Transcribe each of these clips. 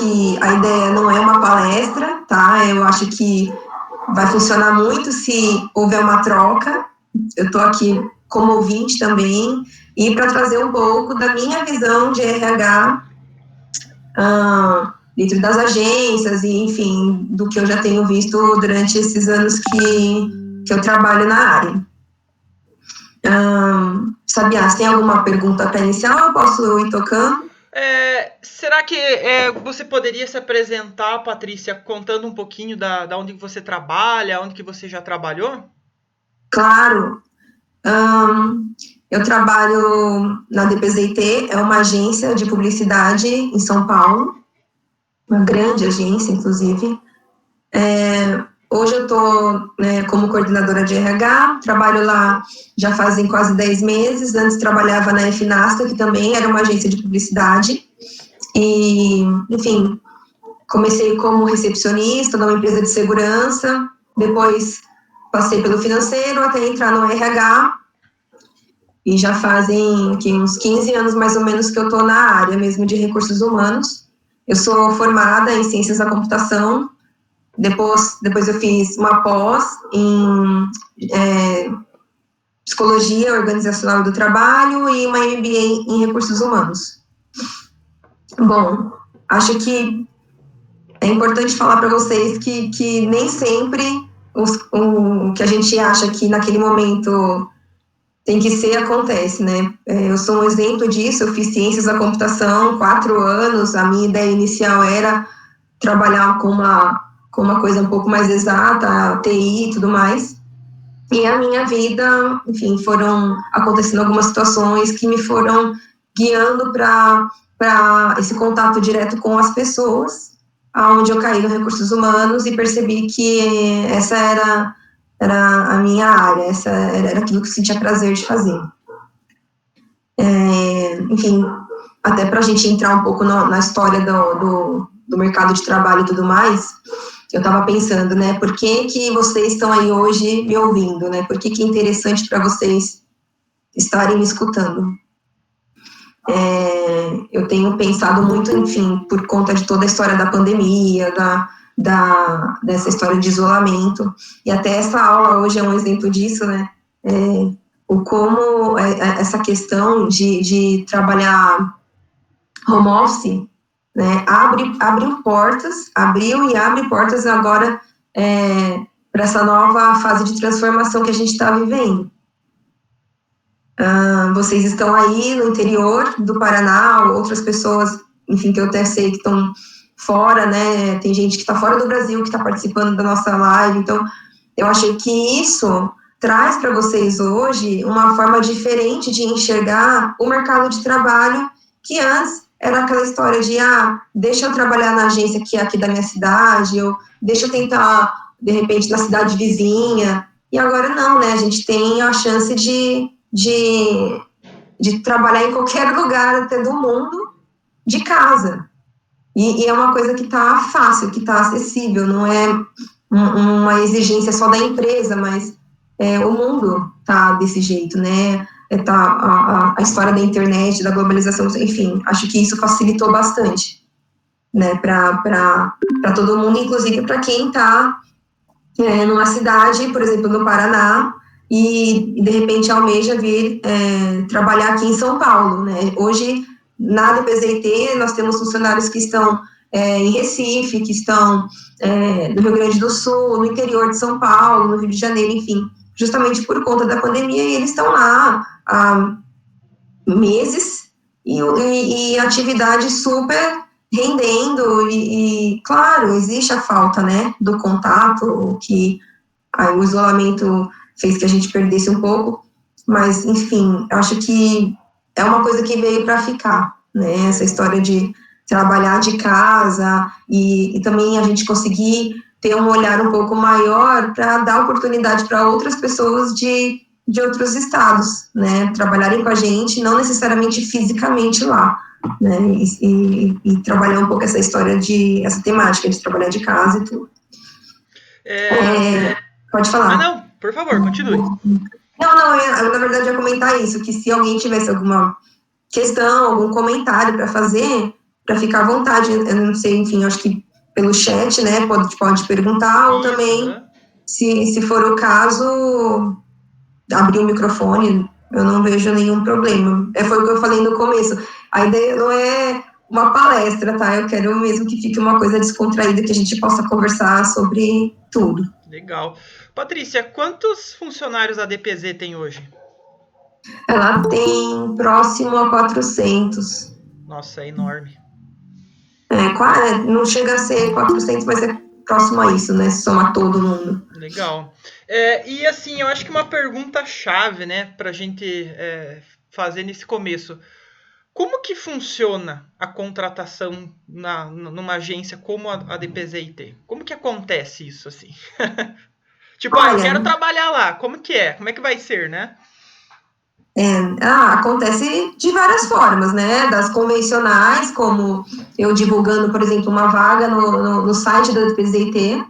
que a ideia não é uma palestra, tá? Eu acho que vai funcionar muito se houver uma troca. Eu estou aqui como ouvinte também, e para trazer um pouco da minha visão de RH dentro das agências e, enfim, do que eu já tenho visto durante esses anos que eu trabalho na área. Sabiá, você tem alguma pergunta para iniciar ou eu posso ir tocando? Será que você poderia se apresentar, Patrícia, contando um pouquinho da onde você trabalha, onde que você já trabalhou? Claro. Eu trabalho na DPZIT, é uma agência de publicidade em São Paulo, uma grande agência, inclusive. Hoje eu estou como coordenadora de RH, trabalho lá já fazem quase 10 meses, antes trabalhava na FNASTA, que também era uma agência de publicidade, e, enfim, comecei como recepcionista numa empresa de segurança, depois passei pelo financeiro até entrar no RH, e já fazem uns 15 anos mais ou menos que eu estou na área mesmo de recursos humanos. Eu sou formada em ciências da computação, depois eu fiz uma pós em psicologia organizacional do trabalho e uma MBA em recursos humanos. Bom, acho que é importante falar para vocês que nem sempre o que a gente acha que naquele momento tem que ser, acontece, né? Eu sou um exemplo disso, eu fiz ciências da computação, 4 anos, a minha ideia inicial era trabalhar com uma coisa um pouco mais exata, TI e tudo mais, e a minha vida, enfim, foram acontecendo algumas situações que me foram guiando para esse contato direto com as pessoas, aonde eu caí nos recursos humanos e percebi que essa era a minha área, essa era aquilo que eu sentia prazer de fazer. Enfim, até para a gente entrar um pouco na história do mercado de trabalho e tudo mais, eu estava pensando, né, por que vocês estão aí hoje me ouvindo, né, por que é interessante para vocês estarem me escutando. Eu tenho pensado muito, enfim, por conta de toda a história da pandemia, dessa história de isolamento, e até essa aula hoje é um exemplo disso, né, o como essa questão de trabalhar home office, né, abriu e abre portas agora para essa nova fase de transformação que a gente está vivendo. Vocês estão aí no interior do Paraná, outras pessoas, enfim, que eu até sei que estão fora, né, tem gente que está fora do Brasil, que está participando da nossa live, então eu achei que isso traz para vocês hoje uma forma diferente de enxergar o mercado de trabalho, que antes era aquela história de, deixa eu trabalhar na agência que é aqui da minha cidade, ou deixa eu tentar, de repente, na cidade vizinha, e agora não, né, a gente tem a chance de trabalhar em qualquer lugar até do mundo, de casa, e é uma coisa que está fácil, que está acessível, não é uma exigência só da empresa, mas o mundo tá desse jeito, né? A história da internet, da globalização, enfim, acho que isso facilitou bastante, né, para todo mundo, inclusive para quem está numa cidade, por exemplo, no Paraná, e de repente almeja vir trabalhar aqui em São Paulo, né? Hoje, na DPZIT, nós temos funcionários que estão em Recife, que estão no Rio Grande do Sul, no interior de São Paulo, no Rio de Janeiro, enfim, justamente por conta da pandemia, e eles estão lá há meses, e atividade super rendendo, e claro, existe a falta, né, do contato, que o isolamento fez que a gente perdesse um pouco, mas, enfim, acho que é uma coisa que veio para ficar, né, essa história de trabalhar de casa, e também a gente conseguir ter um olhar um pouco maior para dar oportunidade para outras pessoas de outros estados, né, trabalharem com a gente, não necessariamente fisicamente lá, né, e trabalhar um pouco essa história essa temática de trabalhar de casa e tudo. Pode falar. Não, por favor, continue. Não, eu, na verdade, ia comentar isso, que se alguém tivesse alguma questão, algum comentário para fazer, para ficar à vontade. Eu não sei, enfim, acho que pelo chat, né, pode perguntar, ou também, se for o caso, abrir o microfone, eu não vejo nenhum problema. Foi o que eu falei no começo. A ideia não é uma palestra, tá? Eu quero mesmo que fique uma coisa descontraída, que a gente possa conversar sobre tudo. Legal. Patrícia, quantos funcionários a DPZ tem hoje? Ela tem próximo a 400. Nossa, é enorme. Não chega a ser 400, mas é próximo a isso, né? Se somar todo mundo. Legal. E assim, eu acho que uma pergunta-chave, né, para a gente fazer nesse começo. Como que funciona a contratação numa agência como a DPZ-IT? Como que acontece isso, assim? Tipo, eu quero trabalhar lá. Como que é? Como é que vai ser, né? Acontece de várias formas, né? Das convencionais, como eu divulgando, por exemplo, uma vaga no site da DPZ-IT,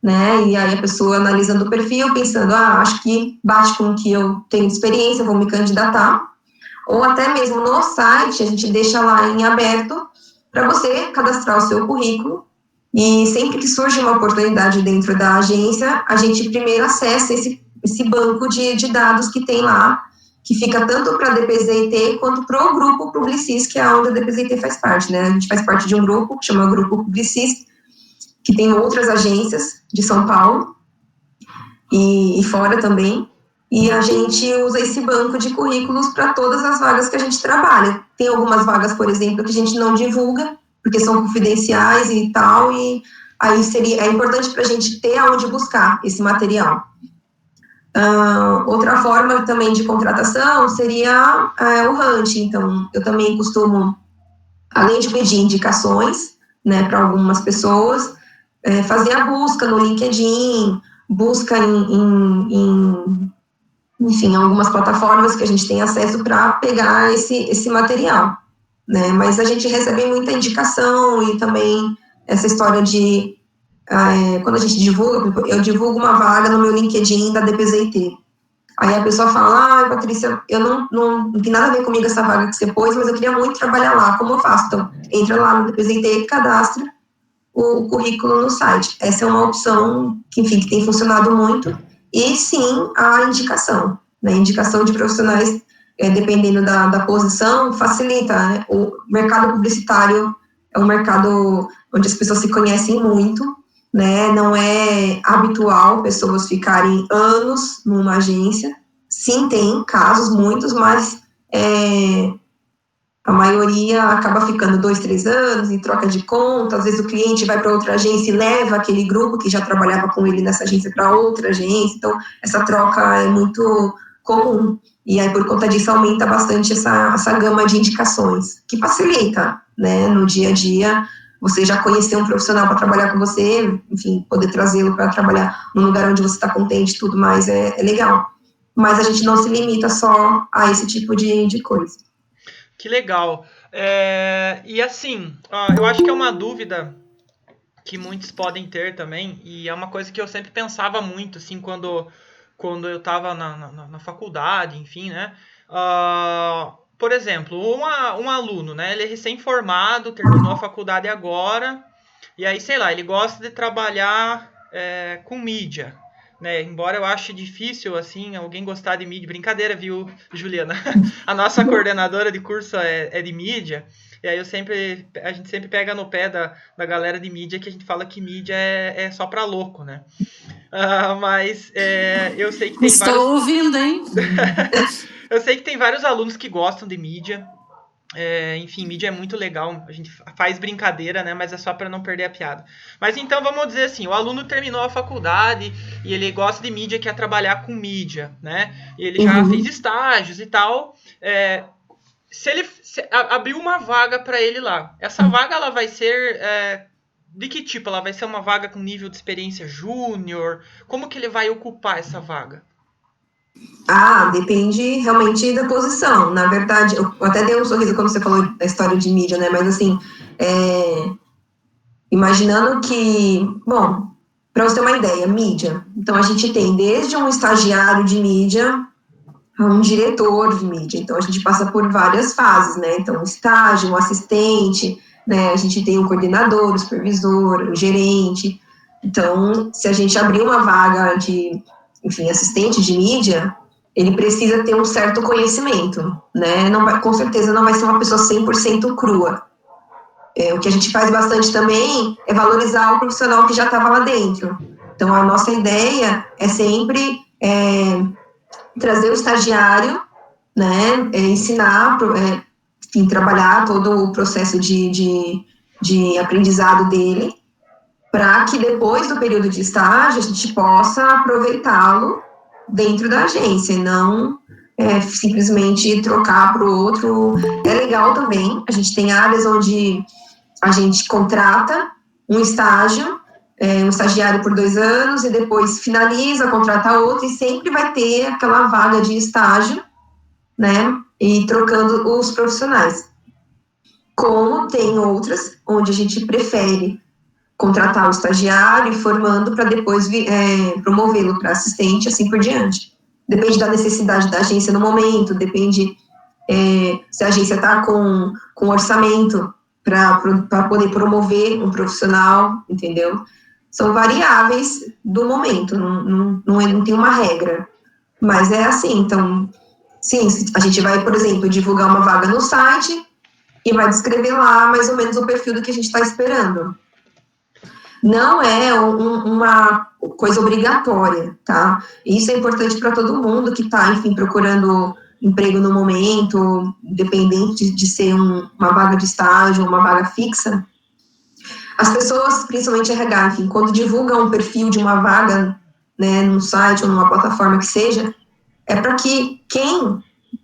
né? E aí a pessoa analisando o perfil, pensando, acho que bate com o que eu tenho de experiência, vou me candidatar. Ou até mesmo no site, a gente deixa lá em aberto para você cadastrar o seu currículo, e sempre que surge uma oportunidade dentro da agência, a gente primeiro acessa esse banco de dados que tem lá, que fica tanto para a DPZ-IT quanto para o grupo Publicis, que é onde a DPZ-IT faz parte, né? A gente faz parte de um grupo que chama Grupo Publicis, que tem outras agências de São Paulo e fora também, e a gente usa esse banco de currículos para todas as vagas que a gente trabalha. Tem algumas vagas, por exemplo, que a gente não divulga, porque são confidenciais e tal, e aí é importante para a gente ter aonde buscar esse material. Outra forma também de contratação seria o hunting. Então, eu também costumo, além de pedir indicações, né, para algumas pessoas, fazer a busca no LinkedIn, busca enfim, algumas plataformas que a gente tem acesso para pegar esse material, né? Mas a gente recebe muita indicação, e também essa história de, quando a gente divulga, eu divulgo uma vaga no meu LinkedIn da DPZ-IT. Aí a pessoa fala, Patrícia, eu não tem nada a ver comigo essa vaga que você pôs, mas eu queria muito trabalhar lá, como eu faço? Então, entra lá no DPZ-IT e cadastra o currículo no site. Essa é uma opção que, enfim, que tem funcionado muito. E sim, a indicação, né? Indicação de profissionais, dependendo da posição, facilita, né? O mercado publicitário é um mercado onde as pessoas se conhecem muito, né? Não é habitual pessoas ficarem anos numa agência. Sim, tem casos, muitos, mas a maioria acaba ficando 2, 3 anos em troca de conta. Às vezes o cliente vai para outra agência e leva aquele grupo que já trabalhava com ele nessa agência para outra agência. Então, essa troca é muito comum. E aí, por conta disso, aumenta bastante essa gama de indicações, que facilita, né, no dia a dia. Você já conhecer um profissional para trabalhar com você, enfim, poder trazê-lo para trabalhar num lugar onde você está contente e tudo mais, é legal. Mas a gente não se limita só a esse tipo de coisa. Que legal. E assim, eu acho que é uma dúvida que muitos podem ter também, e é uma coisa que eu sempre pensava muito, assim, quando eu estava na faculdade, enfim, né? Por exemplo, um aluno, né? Ele é recém-formado, terminou a faculdade agora, e aí, sei lá, ele gosta de trabalhar com mídia, né? Embora eu ache difícil, assim, alguém gostar de mídia. Brincadeira, viu, Juliana? A nossa coordenadora de curso é de mídia. E aí a gente sempre pega no pé da galera de mídia, que a gente fala que mídia é só pra louco, né? Mas eu sei que tem Estou ouvindo, hein? Eu sei que tem vários alunos que gostam de mídia. Enfim, mídia é muito legal, a gente faz brincadeira, né? Mas é só para não perder a piada. Mas então vamos dizer assim, o aluno terminou a faculdade e ele gosta de mídia, quer trabalhar com mídia, né? E ele já fez estágios e tal. Se ele abriu uma vaga para ele lá, essa vaga ela vai ser de que tipo? Ela vai ser uma vaga com nível de experiência júnior? Como que ele vai ocupar essa vaga? Depende realmente da posição. Na verdade, eu até dei um sorriso quando você falou da história de mídia, né? Mas assim, imaginando que, bom, para você ter uma ideia, mídia. Então a gente tem desde um estagiário de mídia a um diretor de mídia. Então a gente passa por várias fases, né? Então, um estágio, um assistente, né? A gente tem o coordenador, o supervisor, o gerente. Então, se a gente abrir uma vaga de, enfim, assistente de mídia, ele precisa ter um certo conhecimento, né? Não vai, com certeza não vai ser uma pessoa 100% crua. O que a gente faz bastante também é valorizar o profissional que já estava lá dentro. Então, a nossa ideia é sempre trazer o estagiário, né, ensinar, enfim, trabalhar todo o processo de aprendizado dele, para que depois do período de estágio a gente possa aproveitá-lo dentro da agência, e não simplesmente trocar para o outro. É legal também, a gente tem áreas onde a gente contrata um estágio, um estagiário por 2 anos, e depois finaliza, contrata outro, e sempre vai ter aquela vaga de estágio, né, e trocando os profissionais. Como tem outras, onde a gente prefere contratar o estagiário e formando para depois promovê-lo para assistente, assim por diante. Depende da necessidade da agência no momento, depende se a agência está com orçamento para poder promover um profissional, entendeu? São variáveis do momento, não tem uma regra, mas é assim. Então, sim, a gente vai, por exemplo, divulgar uma vaga no site e vai descrever lá mais ou menos o perfil do que a gente está esperando. Não é uma coisa obrigatória, tá? Isso é importante para todo mundo que está, enfim, procurando emprego no momento, independente de ser uma vaga de estágio ou uma vaga fixa. As pessoas, principalmente RH, enfim, quando divulgam um perfil de uma vaga, né, num site ou numa plataforma que seja, é para que quem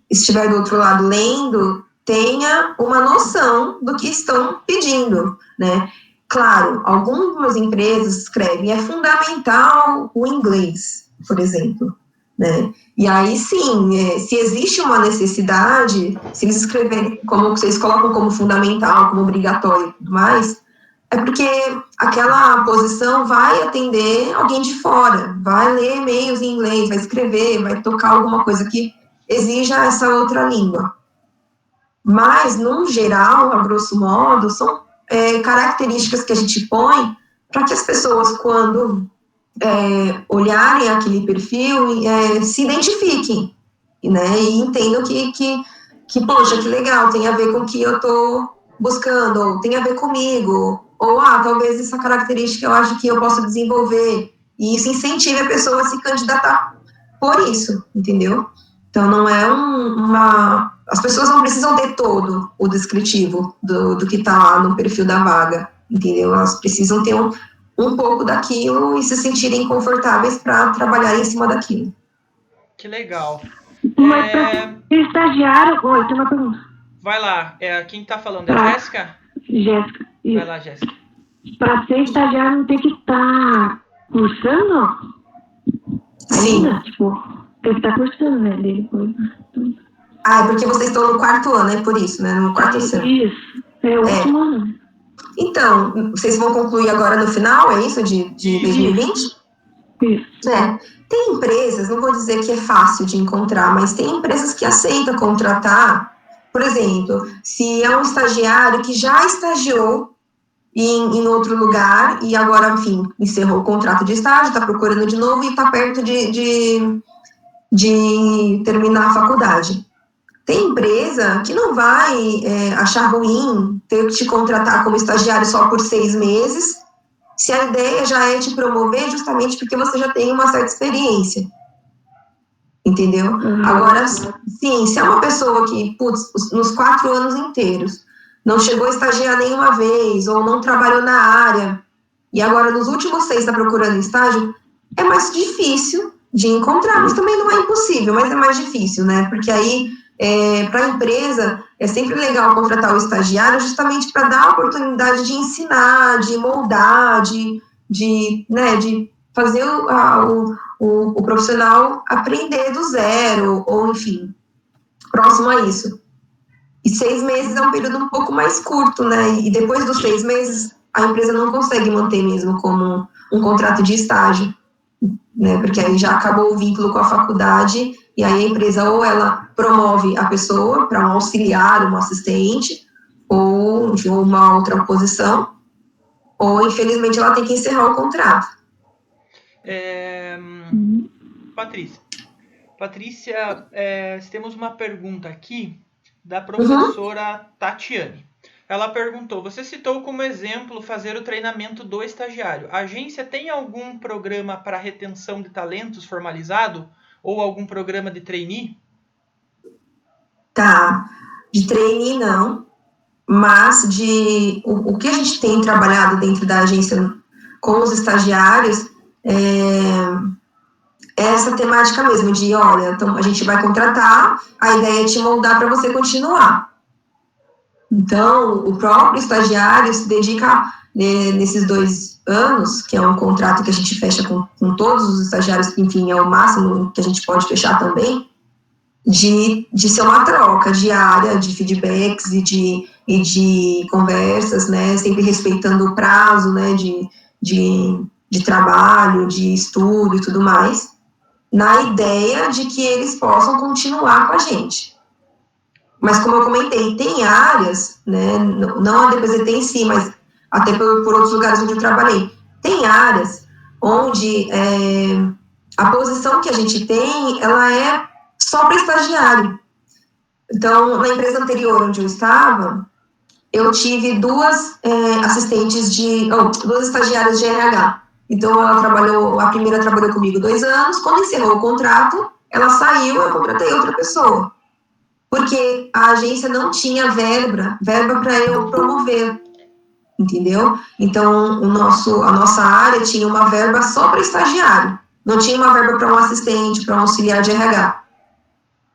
estiver do outro lado lendo tenha uma noção do que estão pedindo, né? Claro, algumas empresas escrevem, é fundamental o inglês, por exemplo, né? E aí, sim, se existe uma necessidade, se eles escreverem, como vocês colocam como fundamental, como obrigatório e tudo mais, é porque aquela posição vai atender alguém de fora, vai ler e-mails em inglês, vai escrever, vai tocar alguma coisa que exija essa outra língua. Mas, no geral, a grosso modo, são características que a gente põe para que as pessoas, quando olharem aquele perfil, se identifiquem, né, e entendam que, poxa, que legal, tem a ver com o que eu estou buscando, ou tem a ver comigo, ou, talvez essa característica eu acho que eu posso desenvolver, e isso incentive a pessoa a se candidatar por isso, entendeu? Então, não é as pessoas não precisam ter todo o descritivo do que está lá no perfil da vaga, entendeu? Elas precisam ter um pouco daquilo e se sentirem confortáveis para trabalhar em cima daquilo. Que legal. Mas para ser estagiário... Oi, tem uma pergunta. Vai lá. Quem está falando? É a Jéssica? Jéssica. Isso. Vai lá, Jéssica. Para ser estagiário não tem que estar cursando? Sim. Ainda? Tipo, tem que estar cursando, né? É porque vocês estão no 4º ano, é por isso, né? No 4º ano. Isso. É o último ano. Então, vocês vão concluir agora no final, é isso? De 2020? Isso. Tem empresas, não vou dizer que é fácil de encontrar, mas tem empresas que aceitam contratar, por exemplo, se é um estagiário que já estagiou em outro lugar e agora, enfim, encerrou o contrato de estágio, está procurando de novo e está perto de terminar a faculdade. Tem empresa que não vai achar ruim ter que te contratar como estagiário só por 6 meses, se a ideia já é te promover justamente porque você já tem uma certa experiência. Entendeu? Agora, sim, se é uma pessoa que, nos 4 anos inteiros, não chegou a estagiar nenhuma vez, ou não trabalhou na área, e agora nos últimos 6 está procurando estágio, é mais difícil de encontrar, mas também não é impossível, mas é mais difícil, né? Porque aí, para a empresa, é sempre legal contratar o estagiário justamente para dar a oportunidade de ensinar, de moldar, de fazer o profissional aprender do zero, ou enfim, próximo a isso. E 6 meses é um período um pouco mais curto, né? E depois dos 6 meses, a empresa não consegue manter mesmo como um contrato de estágio, né? Porque aí já acabou o vínculo com a faculdade, e aí a empresa ou ela promove a pessoa para um auxiliar, um assistente, ou de uma outra posição, ou infelizmente ela tem que encerrar o contrato. Patrícia, temos uma pergunta aqui da professora Tatiane. Ela perguntou, você citou como exemplo fazer o treinamento do estagiário. A agência tem algum programa para retenção de talentos formalizado? Ou algum programa de trainee? Tá, de trainee não, mas o que a gente tem trabalhado dentro da agência com os estagiários é essa temática mesmo de, olha, então a gente vai contratar, a ideia é te moldar para você continuar. Então, o próprio estagiário se dedica nesses 2 anos, que é um contrato que a gente fecha com todos os estagiários, que, enfim, é o máximo que a gente pode fechar também, de ser uma troca diária de feedbacks e de conversas, né, sempre respeitando o prazo, né, de trabalho, de estudo e tudo mais, na ideia de que eles possam continuar com a gente. Mas, como eu comentei, tem áreas, né, não a DPZT em si, mas até por outros lugares onde eu trabalhei, tem áreas onde a posição que a gente tem, ela é só para estagiário. Então, na empresa anterior onde eu estava, eu tive 2 duas estagiárias de RH. Então, a primeira trabalhou comigo 2 anos, quando encerrou o contrato, ela saiu, eu contratei outra pessoa. Porque a agência não tinha verba para eu promover, entendeu? Então, a nossa área tinha uma verba só para estagiário, não tinha uma verba para um assistente, para um auxiliar de RH.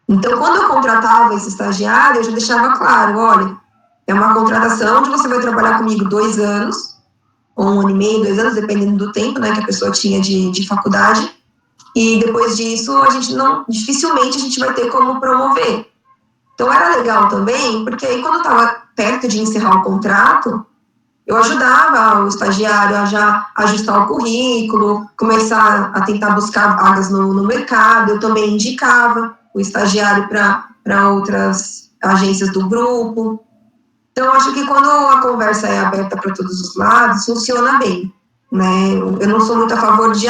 Então, quando eu contratava esse estagiário, eu já deixava claro, olha, é uma contratação onde você vai trabalhar comigo 2 anos, ou 1 ano e meio, 2 anos, dependendo do tempo, né, que a pessoa tinha de faculdade, e depois disso, dificilmente a gente vai ter como promover. Então, era legal também, porque aí quando eu estava perto de encerrar o contrato, eu ajudava o estagiário a já ajustar o currículo, começar a tentar buscar vagas no mercado, eu também indicava o estagiário para outras agências do grupo. Então, eu acho que quando a conversa é aberta para todos os lados, funciona bem, né? Eu não sou muito a favor de,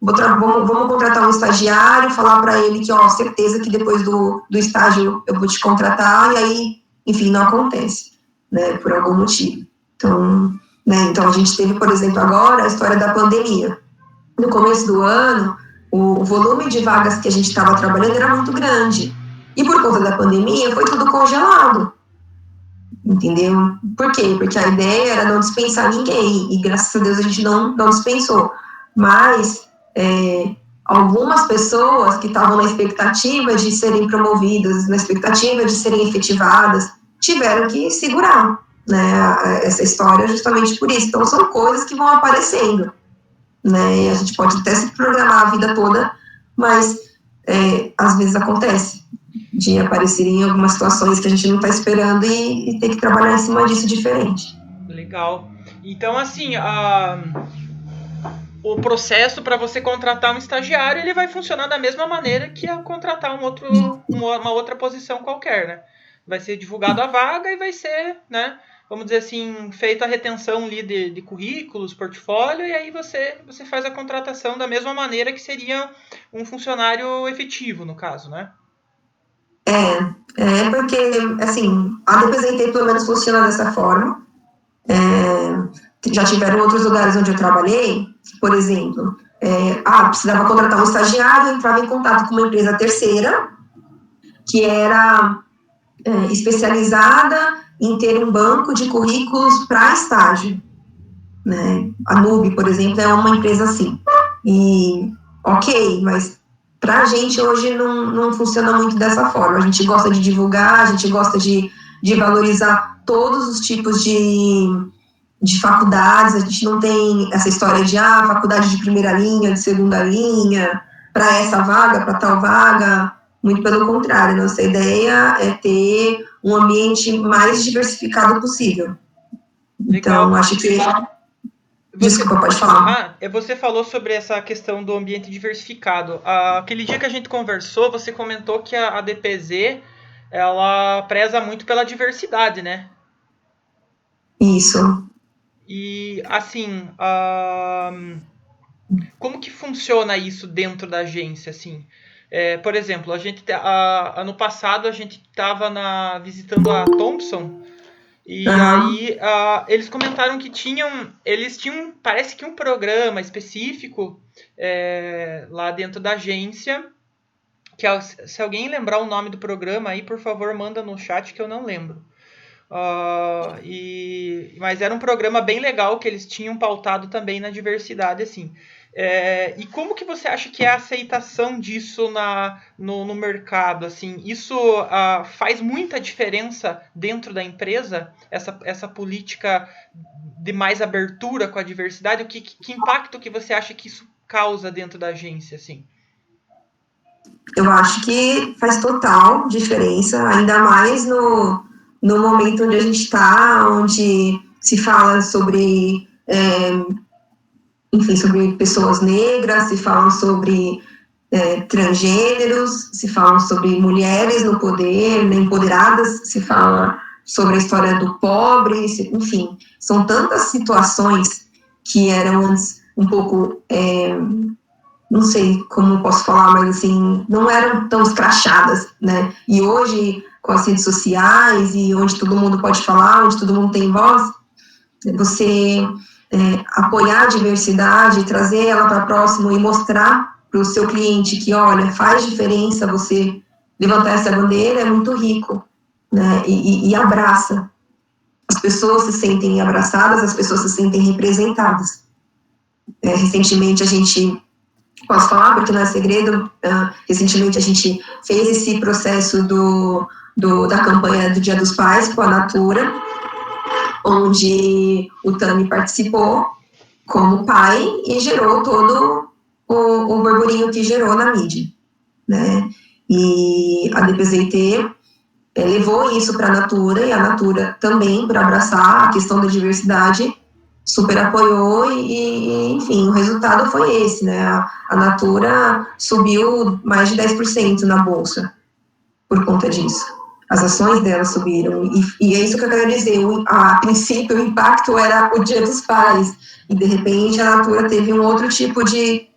vamos contratar um estagiário, falar para ele que, certeza que depois do estágio eu vou te contratar, e aí, enfim, não acontece, né, por algum motivo. Então, então a gente teve, por exemplo, agora a história da pandemia. No começo do ano, o volume de vagas que a gente estava trabalhando era muito grande. E por conta da pandemia, foi tudo congelado. Entendeu? Por quê? Porque a ideia era não dispensar ninguém, e graças a Deus a gente não dispensou. Mas algumas pessoas que estavam na expectativa de serem promovidas, na expectativa de serem efetivadas, tiveram que segurar, né, essa história justamente por isso. Então, são coisas que vão aparecendo, né, e a gente pode até se programar a vida toda, mas às vezes acontece de aparecerem algumas situações que a gente não está esperando e ter que trabalhar em cima disso diferente. Legal. Então, assim, o processo para você contratar um estagiário, ele vai funcionar da mesma maneira que a contratar uma outra posição qualquer, né? Vai ser divulgado a vaga e vai ser, né, vamos dizer assim, feita a retenção ali de currículos, portfólio, e aí você faz a contratação da mesma maneira que seria um funcionário efetivo, no caso, né? Porque, assim, a DPZT pelo menos funciona dessa forma. Já tiveram outros lugares onde eu trabalhei, por exemplo, precisava contratar um estagiário, entrava em contato com uma empresa terceira, que era especializada em ter um banco de currículos para estágio, né? A Nube, por exemplo, é uma empresa assim. E, ok, mas para a gente hoje não funciona muito dessa forma. A gente gosta de divulgar, a gente gosta de valorizar todos os tipos de faculdades, a gente não tem essa história de faculdade de primeira linha, de segunda linha, para essa vaga, para tal vaga, muito pelo contrário, nossa ideia é ter um ambiente mais diversificado possível. Legal. Então, acho que... Desculpa, pode falar. Você falou sobre essa questão do ambiente diversificado. Aquele dia que a gente conversou, você comentou que a DPZ, ela preza muito pela diversidade, né? Isso. E, assim, como que funciona isso dentro da agência, assim? Por exemplo, ano passado a gente estava visitando a Thompson e Aham. aí eles comentaram que eles tinham, parece que um programa específico lá dentro da agência, se alguém lembrar o nome do programa aí, por favor, manda no chat que eu não lembro. Mas era um programa bem legal que eles tinham pautado também na diversidade, assim. E como que você acha que é a aceitação disso no mercado? Assim, isso faz muita diferença dentro da empresa, essa política de mais abertura com a diversidade? Que impacto que você acha que isso causa dentro da agência, assim? Eu acho que faz total diferença, ainda mais no momento onde a gente está, onde se fala sobre, enfim, sobre pessoas negras, se falam sobre transgêneros, se falam sobre mulheres no poder, né, empoderadas, se fala sobre a história do pobre, enfim, são tantas situações que eram antes um pouco não sei como posso falar, mas assim, não eram tão escrachadas, né? E hoje, com as redes sociais e onde todo mundo pode falar, onde todo mundo tem voz, você apoiar a diversidade, trazer ela para próximo e mostrar para o seu cliente que, olha, faz diferença você levantar essa bandeira, é muito rico, né? E abraça. As pessoas se sentem abraçadas, as pessoas se sentem representadas. Recentemente a gente posso falar, porque não é segredo, recentemente a gente fez esse processo da campanha do Dia dos Pais com a Natura, onde o Tami participou como pai e gerou todo o burburinho que gerou na mídia, né? E a DPZT levou isso para a Natura e a Natura também para abraçar a questão da diversidade super apoiou e, enfim, o resultado foi esse, né? A Natura subiu mais de 10% na bolsa por conta disso. As ações dela subiram. E é isso que eu quero dizer. A princípio, o impacto era o Dia dos Pais. E, de repente, a Natura teve um outro tipo de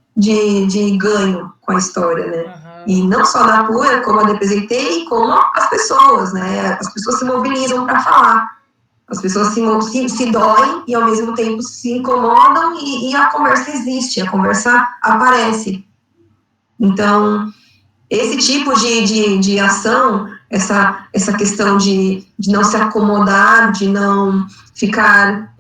ganho com a história, né? Uhum. E não só a Natura, como a DPZT e como as pessoas, né? As pessoas se mobilizam para falar. As pessoas se doem e, ao mesmo tempo, se incomodam e a conversa existe, a conversa aparece. Então, esse tipo de ação, essa questão de não se acomodar, de não ficar,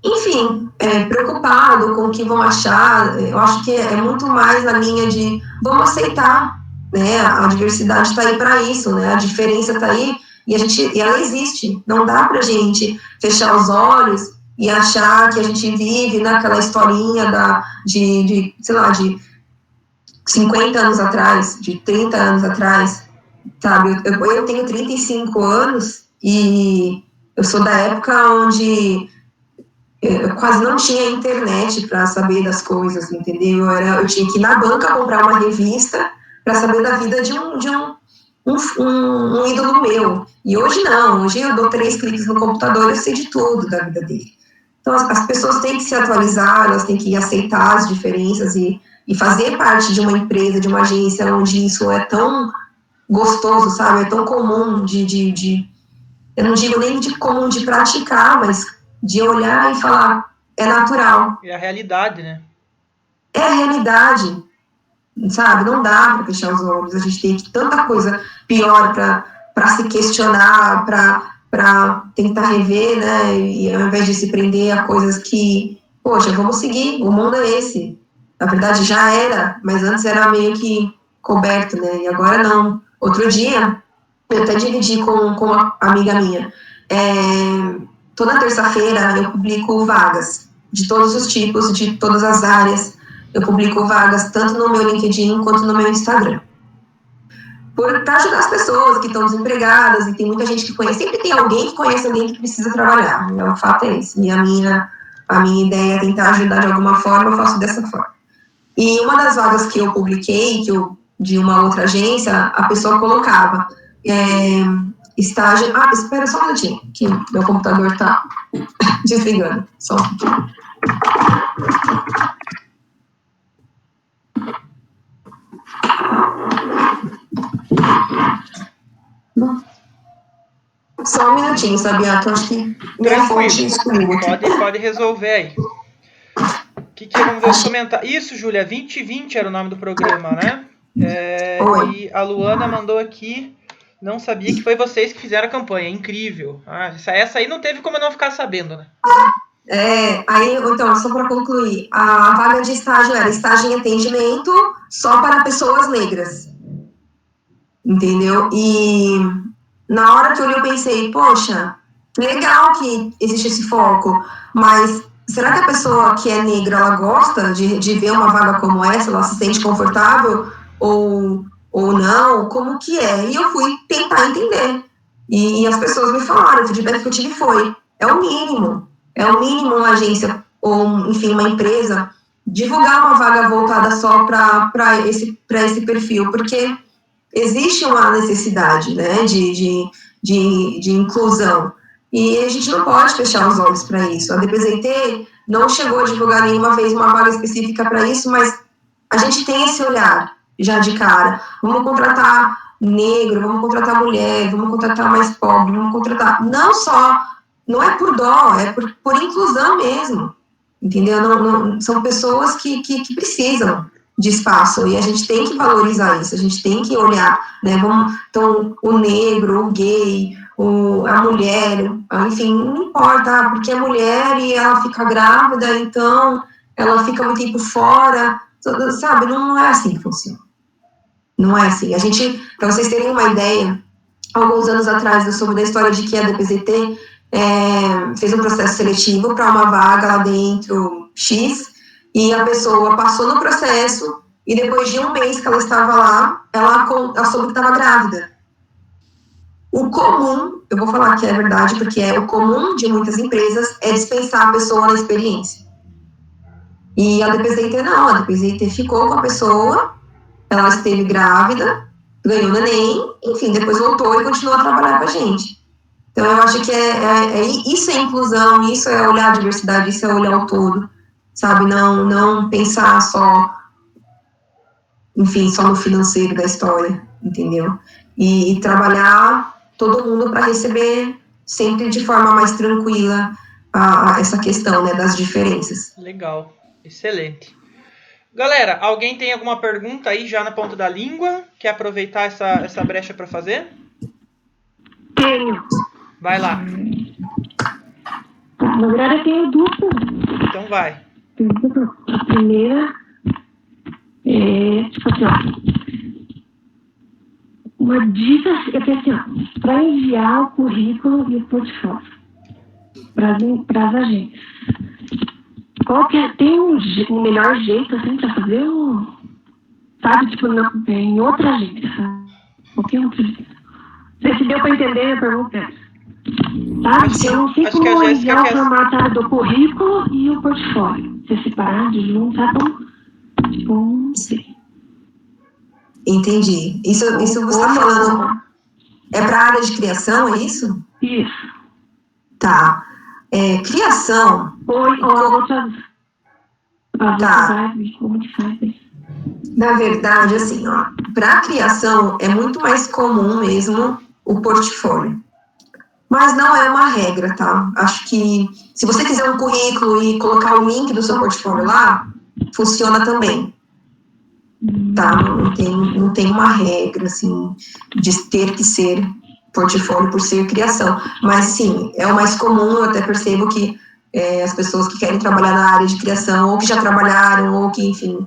enfim, preocupado com o que vão achar, eu acho que é muito mais na linha de vamos aceitar, né? A diversidade está aí para isso, né? A diferença está aí. E ela existe, não dá pra gente fechar os olhos e achar que a gente vive naquela historinha sei lá, de 50 anos atrás, de 30 anos atrás, sabe? Eu tenho 35 anos e eu sou da época onde eu quase não tinha internet para saber das coisas, entendeu? Eu tinha que ir na banca comprar uma revista para saber da vida de um ídolo meu. E hoje não, hoje eu dou 3 cliques no computador e eu sei de tudo da vida dele. Então as pessoas têm que se atualizar, elas têm que aceitar as diferenças e fazer parte de uma empresa, de uma agência onde isso é tão gostoso, sabe? É tão comum eu não digo nem de comum de praticar, mas de olhar e falar, é natural. É a realidade, né? É a realidade, sabe? Não dá para fechar os olhos. A gente tem tanta coisa pior para se questionar, para tentar rever, né? E ao invés de se prender a coisas que, poxa, vamos seguir, o mundo é esse. Na verdade já era, mas antes era meio que coberto, né? E agora não. Outro dia, eu até dividi com uma amiga minha. Toda terça-feira eu publico vagas de todos os tipos, de todas as áreas. Eu publico vagas tanto no meu LinkedIn quanto no meu Instagram. Para ajudar as pessoas que estão desempregadas, e tem muita gente que conhece, sempre tem alguém que conhece alguém que precisa trabalhar, né? O fato é esse. E a minha ideia é tentar ajudar de alguma forma, eu faço dessa forma. E uma das vagas que eu publiquei, de uma outra agência, a pessoa colocava, estágio... espera só um minutinho, que meu computador tá desligando. Só um pouquinho. Só um minutinho, sabia? Que eu acho que minha fonte excluiu aqui. Pode resolver aí. Vamos ver os comentários. Isso, Júlia, 2020 era o nome do programa, né? E a Luana mandou aqui, não sabia que foi vocês que fizeram a campanha, incrível. Essa aí não teve como eu não ficar sabendo, né? Aí, então, só para concluir, a vaga de estágio era estágio em atendimento só para pessoas negras, entendeu? E na hora que eu li, eu pensei, poxa, legal que existe esse foco, mas será que a pessoa que é negra, ela gosta de ver uma vaga como essa, ela se sente confortável ou não? Como que é? E eu fui tentar entender. E as pessoas me falaram, o feedback que eu tive foi, é o mínimo uma agência ou, enfim, uma empresa divulgar uma vaga voltada só para esse perfil, porque existe uma necessidade, né, de inclusão. E a gente não pode fechar os olhos para isso. A DPZT não chegou a divulgar nenhuma vez uma vaga específica para isso, mas a gente tem esse olhar já de cara. Vamos contratar negro, vamos contratar mulher, vamos contratar mais pobre, vamos contratar... Não é por dó, é por inclusão mesmo, entendeu? São pessoas que precisam de espaço, e a gente tem que valorizar isso, a gente tem que olhar, né? Então, o negro, o gay, a mulher, enfim, não importa, porque é mulher e ela fica grávida, então ela fica muito tempo fora, sabe? Não é assim que funciona. Não é assim. A gente, para vocês terem uma ideia, alguns anos atrás eu soube da história de que a DPZT fez um processo seletivo para uma vaga lá dentro, X, e a pessoa passou no processo, e depois de um mês que ela estava lá, ela soube que estava grávida. O comum, eu vou falar que é verdade, porque o comum de muitas empresas é dispensar a pessoa na experiência. E a DPZT não, a DPZT ficou com a pessoa, ela esteve grávida, ganhou neném, enfim, depois voltou e continuou a trabalhar com a gente. Então, eu acho que isso é inclusão, isso é olhar a diversidade, isso é olhar o todo, sabe? Não pensar só, enfim, só no financeiro da história, entendeu? E trabalhar todo mundo para receber sempre de forma mais tranquila essa questão, né, das diferenças. Legal, excelente. Galera, alguém tem alguma pergunta aí já na ponta da língua? Quer aproveitar essa brecha para fazer? Tenho. Vai lá. Na verdade, eu tenho duas perguntas. Então vai. A primeira tipo assim, ó. Uma dica, eu tenho assim, ó, para enviar o currículo e o portfólio para as agências. Tem um melhor jeito, assim, para fazer sabe, tipo, em outra agência, sabe? Qualquer outro jeito. Não sei se deu para entender a pergunta. Sabe? Eu não sei como enviar o formato do currículo e o portfólio. Se separar, de juntar, então, não sei. Entendi. Isso você está falando... É para a área de criação, é isso? Isso. Tá. Criação... Outras... Tá. Como que faz isso? Na verdade, assim, ó, para a criação é muito mais comum mesmo o portfólio. Mas não é uma regra, tá? Acho que se você quiser um currículo e colocar o link do seu portfólio lá, funciona também. Tá? Não tem uma regra, assim, de ter que ser portfólio por ser criação. Mas, sim, é o mais comum, eu até percebo que as pessoas que querem trabalhar na área de criação, ou que já trabalharam, ou que, enfim,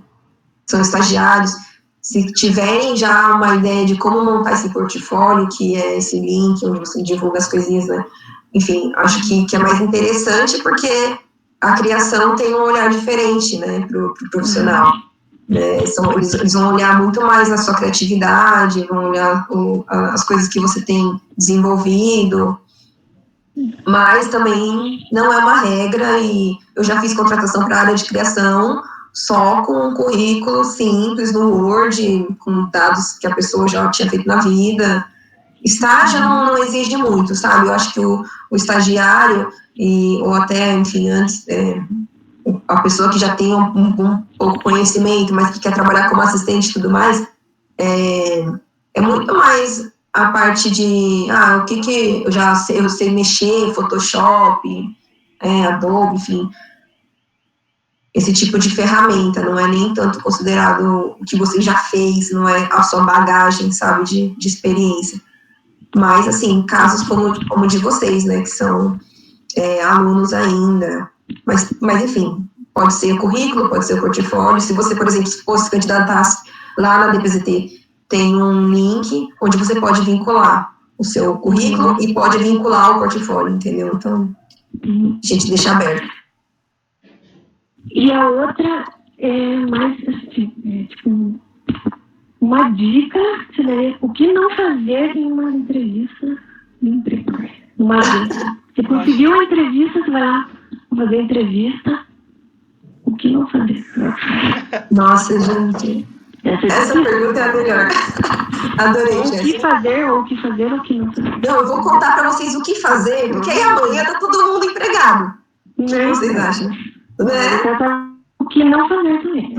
são estagiários, se tiverem já uma ideia de como montar esse portfólio, que é esse link onde você divulga as coisinhas, né? Enfim, acho que é mais interessante porque a criação tem um olhar diferente, né, pro profissional. Eles vão olhar muito mais a sua criatividade, vão olhar as coisas que você tem desenvolvido, mas também não é uma regra, e eu já fiz contratação para a área de criação só com um currículo simples no Word, com dados que a pessoa já tinha feito na vida, Estágio não exige muito, sabe? Eu acho que o estagiário, ou até, enfim, antes, a pessoa que já tem um pouco conhecimento, mas que quer trabalhar como assistente e tudo mais, é muito mais a parte de, o que eu sei mexer, Photoshop, Adobe, enfim, esse tipo de ferramenta, não é nem tanto considerado o que você já fez, não é a sua bagagem, sabe, de experiência. Mas, assim, casos como o de vocês, né, que são alunos ainda, mas enfim, pode ser o currículo, pode ser o portfólio. Se você, por exemplo, fosse candidatar lá na DPZT, tem um link onde você pode vincular o seu currículo e pode vincular o portfólio, entendeu? Então, a gente deixa aberto. E a outra é mais, assim, tipo, uma dica seria o que não fazer em uma entrevista de emprego. Você conseguiu uma entrevista, você vai lá fazer a entrevista, o que não fazer? Nossa, gente, essa pergunta é a melhor. Adorei, Jéssica. O que fazer, ou o que fazer, ou o que não fazer. Não, eu vou contar para vocês o que fazer, porque aí amanhã tá todo mundo empregado. O que vocês acham? Né? O que não fazer também.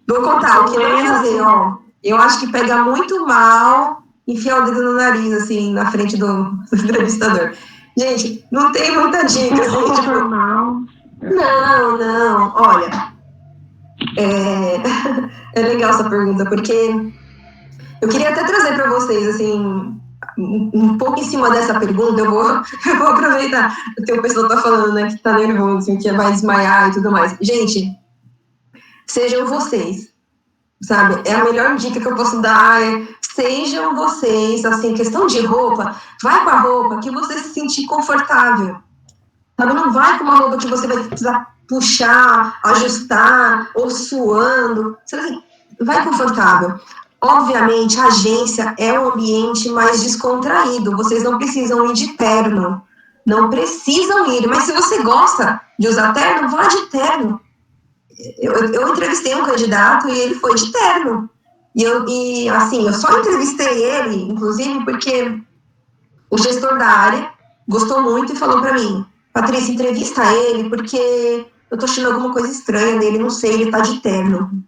Vou contar o que não fazer, ó. Eu acho que pega muito mal enfiar o dedo no nariz, assim, na frente do entrevistador. Gente, não tem muita dica, assim, tipo... Não, olha... É legal essa pergunta, porque eu queria até trazer para vocês, assim, um pouco em cima dessa pergunta, eu vou aproveitar que o pessoal tá falando, né, que tá nervoso, assim, que vai desmaiar e tudo mais. Gente, sejam vocês, sabe? É a melhor dica que eu posso dar, sejam vocês, assim, questão de roupa, vai com a roupa que você se sentir confortável, sabe? Não vai com uma roupa que você vai precisar puxar, ajustar, ou suando, assim, vai confortável. Obviamente, a agência é um ambiente mais descontraído, vocês não precisam ir de terno, não precisam ir, mas se você gosta de usar terno, vá de terno. Eu entrevistei um candidato e ele foi de terno, e assim, eu só entrevistei ele, inclusive, porque o gestor da área gostou muito e falou para mim, Patrícia, entrevista ele, porque eu tô achando alguma coisa estranha nele, não sei, ele tá de terno.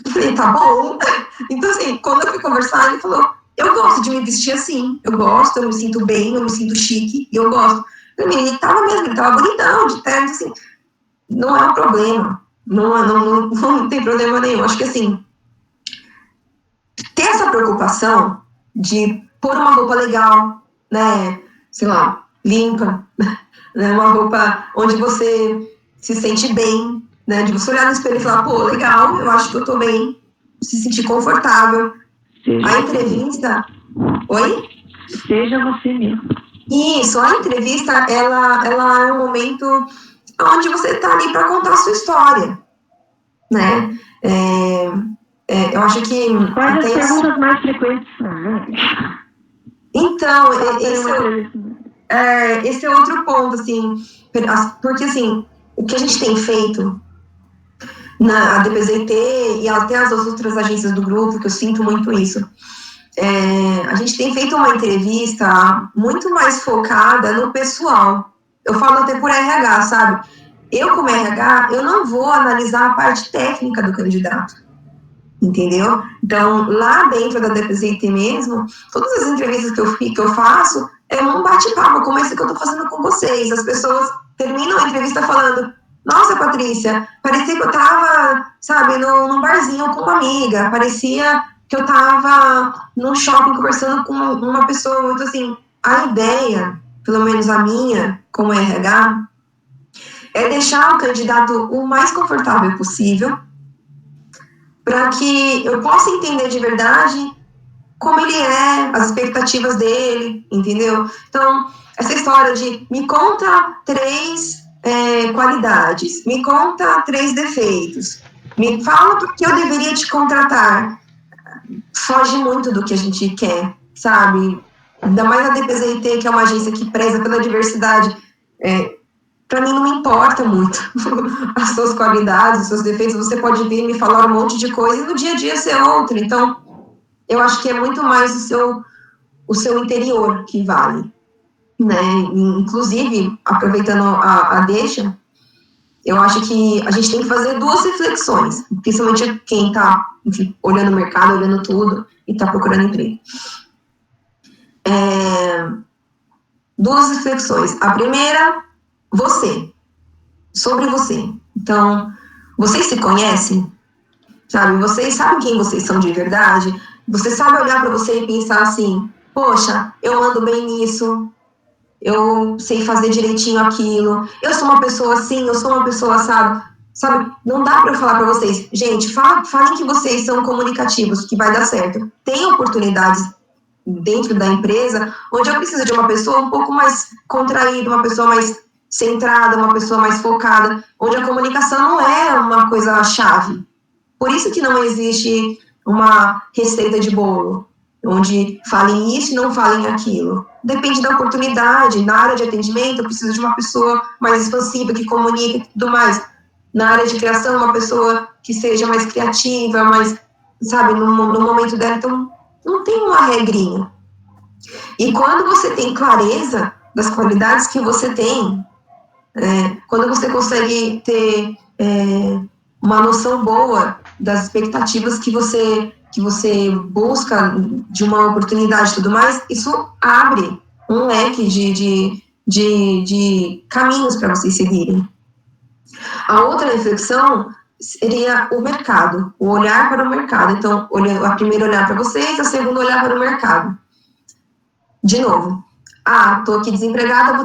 Eu falei, tá bom. Então, assim, quando eu fui conversar, ele falou, eu gosto de me vestir assim, eu me sinto bem, eu me sinto chique, e eu gosto. Ele tava bonitão, de terno, assim, não é um problema, não tem problema nenhum. Acho que, assim, ter essa preocupação de pôr uma roupa legal, né, sei lá, limpa, né, uma roupa onde você se sente bem, né, de você olhar no espelho e falar, pô, legal, eu acho que eu tô bem, se sentir confortável. A entrevista... Oi? Seja você mesmo. Isso, a entrevista, ela é um momento onde você tá ali para contar a sua história, né? Eu acho que... Quais as perguntas mais frequentes? Então, esse é outro ponto, assim, porque, assim, o que a gente tem feito na DPZT e até as outras agências do grupo, que eu sinto muito isso, a gente tem feito uma entrevista muito mais focada no pessoal. Eu falo até por RH, sabe? Eu, como RH, eu não vou analisar a parte técnica do candidato, entendeu? Então, lá dentro da DPZT mesmo, todas as entrevistas que eu faço é um bate-papo, como esse que eu tô fazendo com vocês. As pessoas terminam a entrevista falando, nossa, Patrícia, parecia que eu tava, sabe, num barzinho com uma amiga, parecia que eu tava num shopping conversando com uma pessoa. Muito assim, a ideia, pelo menos a minha, como RH, é deixar o candidato o mais confortável possível, para que eu possa entender de verdade como ele é, as expectativas dele, entendeu? Então, essa história de me conta 3 qualidades, me conta 3 defeitos, me fala por que eu deveria te contratar, foge muito do que a gente quer, sabe? Ainda mais a DPZT, que é uma agência que preza pela diversidade, para mim não me importa muito as suas qualidades, os seus defeitos, você pode vir me falar um monte de coisa e no dia a dia ser outra. Então, eu acho que é muito mais o seu interior que vale, né? Inclusive, aproveitando a deixa, eu acho que a gente tem que fazer 2 reflexões, principalmente quem está olhando o mercado, olhando tudo e está procurando emprego. 2 reflexões. A primeira, sobre você. Então, vocês se conhecem? Sabe? Vocês sabem quem vocês são de verdade? Você sabe olhar para você e pensar assim, poxa, eu ando bem nisso, eu sei fazer direitinho aquilo, eu sou uma pessoa assim, eu sou uma pessoa assado, sabe? Não dá para eu falar para vocês, gente, falem que vocês são comunicativos, que vai dar certo. Tem oportunidades dentro da empresa onde eu preciso de uma pessoa um pouco mais contraída, uma pessoa mais centrada, uma pessoa mais focada, onde a comunicação não é uma coisa chave. Por isso que não existe uma receita de bolo, onde falem isso e não falem aquilo. Depende da oportunidade. Na área de atendimento, eu preciso de uma pessoa mais expansiva, que comunique e tudo mais. Na área de criação, uma pessoa que seja mais criativa, mais, sabe, no momento dela. Então, não tem uma regrinha. E quando você tem clareza das qualidades que você tem, quando você consegue ter uma noção boa das expectativas que você busca de uma oportunidade e tudo mais, isso abre um leque de caminhos para vocês seguirem. A outra reflexão seria o mercado, o olhar para o mercado. Então, a primeira olhar para vocês, a segunda olhar para o mercado. De novo, estou aqui desempregada,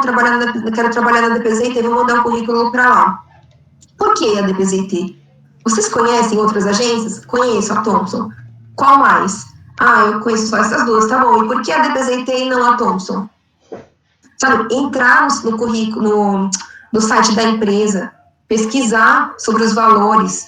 quero trabalhar na DPZT, vou mandar um currículo para lá. Por que a DPZT? Vocês conhecem outras agências? Conheço a Thomson. Qual mais? Eu conheço só essas 2, tá bom. E por que a DPZT e não a Thomson? Sabe, entrar no currículo, no site da empresa, pesquisar sobre os valores,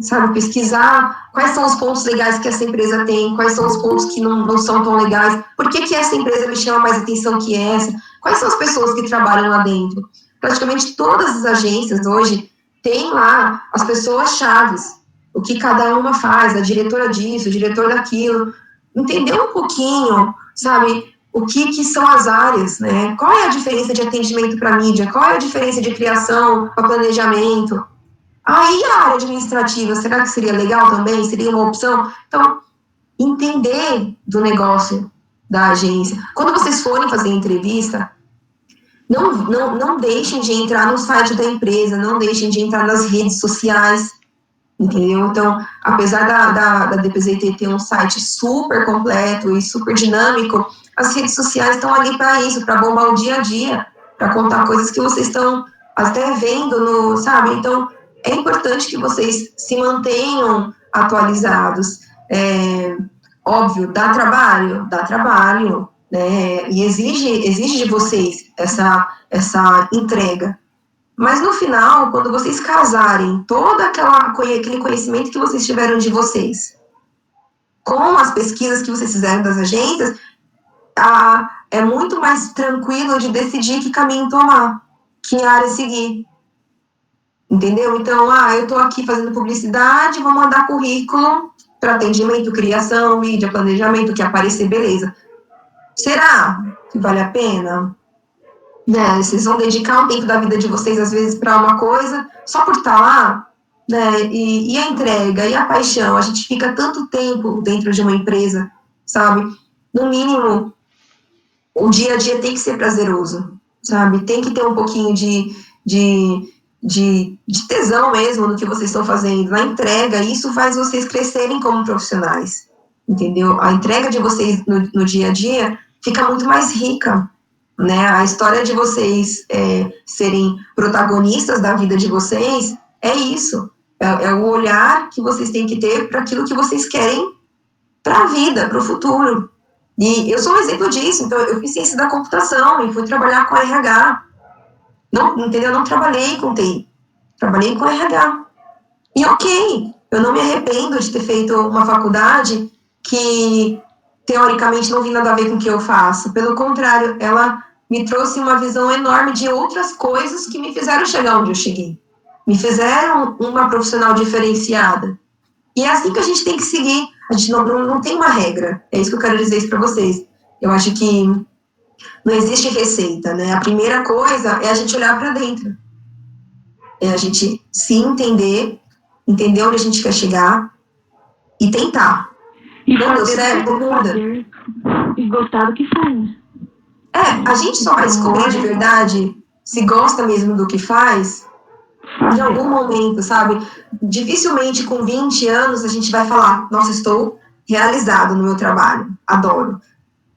sabe, pesquisar quais são os pontos legais que essa empresa tem, quais são os pontos que não são tão legais, por que essa empresa me chama mais atenção que essa, quais são as pessoas que trabalham lá dentro. Praticamente todas as agências hoje têm lá as pessoas chaves, o que cada uma faz, a diretora disso, o diretor daquilo, entender um pouquinho, sabe, o que são as áreas, né? Qual é a diferença de atendimento para mídia? Qual é a diferença de criação para planejamento? E a área administrativa, será que seria legal também? Seria uma opção? Então, entender do negócio da agência. Quando vocês forem fazer entrevista, não deixem de entrar no site da empresa, não deixem de entrar nas redes sociais, entendeu? Então, apesar da DPZT ter um site super completo e super dinâmico, as redes sociais estão ali para isso, para bombar o dia a dia, para contar coisas que vocês estão até vendo, sabe? Então, é importante que vocês se mantenham atualizados. Óbvio, dá trabalho, né? E exige de vocês essa entrega. Mas no final, quando vocês casarem todo aquele conhecimento que vocês tiveram de vocês com as pesquisas que vocês fizeram das agências, é muito mais tranquilo de decidir que caminho tomar, que área seguir. Entendeu? Então, eu estou aqui fazendo publicidade, vou mandar currículo para atendimento, criação, mídia, planejamento, que aparecer, beleza. Será que vale a pena? Né, vocês vão dedicar um tempo da vida de vocês, às vezes, para uma coisa, só por estar lá, né, e a entrega, e a paixão, a gente fica tanto tempo dentro de uma empresa, sabe? No mínimo, o dia a dia tem que ser prazeroso, sabe? Tem que ter um pouquinho de tesão mesmo no que vocês estão fazendo, na entrega, isso faz vocês crescerem como profissionais, entendeu? A entrega de vocês no dia a dia fica muito mais rica, né? A história de vocês serem protagonistas da vida de vocês é isso, é o olhar que vocês têm que ter para aquilo que vocês querem para a vida, para o futuro. E eu sou um exemplo disso. Então, eu fiz ciência da computação e fui trabalhar com RH. Entendeu? Não trabalhei com TI, trabalhei com RH. E ok, eu não me arrependo de ter feito uma faculdade que, teoricamente, não tem nada a ver com o que eu faço. Pelo contrário, ela me trouxe uma visão enorme de outras coisas que me fizeram chegar onde eu cheguei. Me fizeram uma profissional diferenciada. E é assim que a gente tem que seguir. A gente não tem uma regra. É isso que eu quero dizer para vocês. Eu acho que não existe receita, né? A primeira coisa é a gente olhar para dentro. É a gente se entender onde a gente quer chegar e tentar. E não deu fazer certo, muda. E gostar do que faz. A gente só vai descobrir de verdade se gosta mesmo do que faz em algum momento, sabe? Dificilmente com 20 anos a gente vai falar, nossa, estou realizado no meu trabalho, adoro.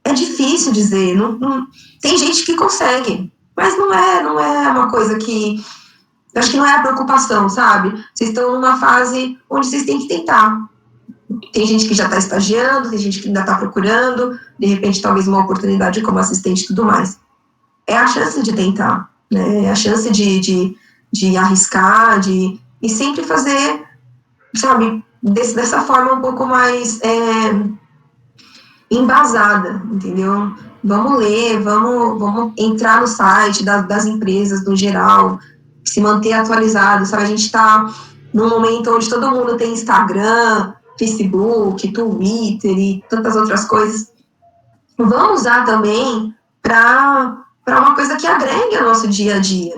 É difícil dizer, tem gente que consegue, mas não é uma coisa que, acho que não é a preocupação, sabe? Vocês estão numa fase onde vocês têm que tentar. Tem gente que já está estagiando, tem gente que ainda está procurando, de repente talvez uma oportunidade como assistente e tudo mais. É a chance de tentar, né? É a chance de arriscar, e sempre fazer, sabe, dessa forma um pouco mais embasada, entendeu? Vamos ler, vamos entrar no site das empresas no geral, se manter atualizado, sabe? A gente está num momento onde todo mundo tem Instagram, Facebook, Twitter e tantas outras coisas. Vamos usar também para uma coisa que agregue ao nosso dia a dia,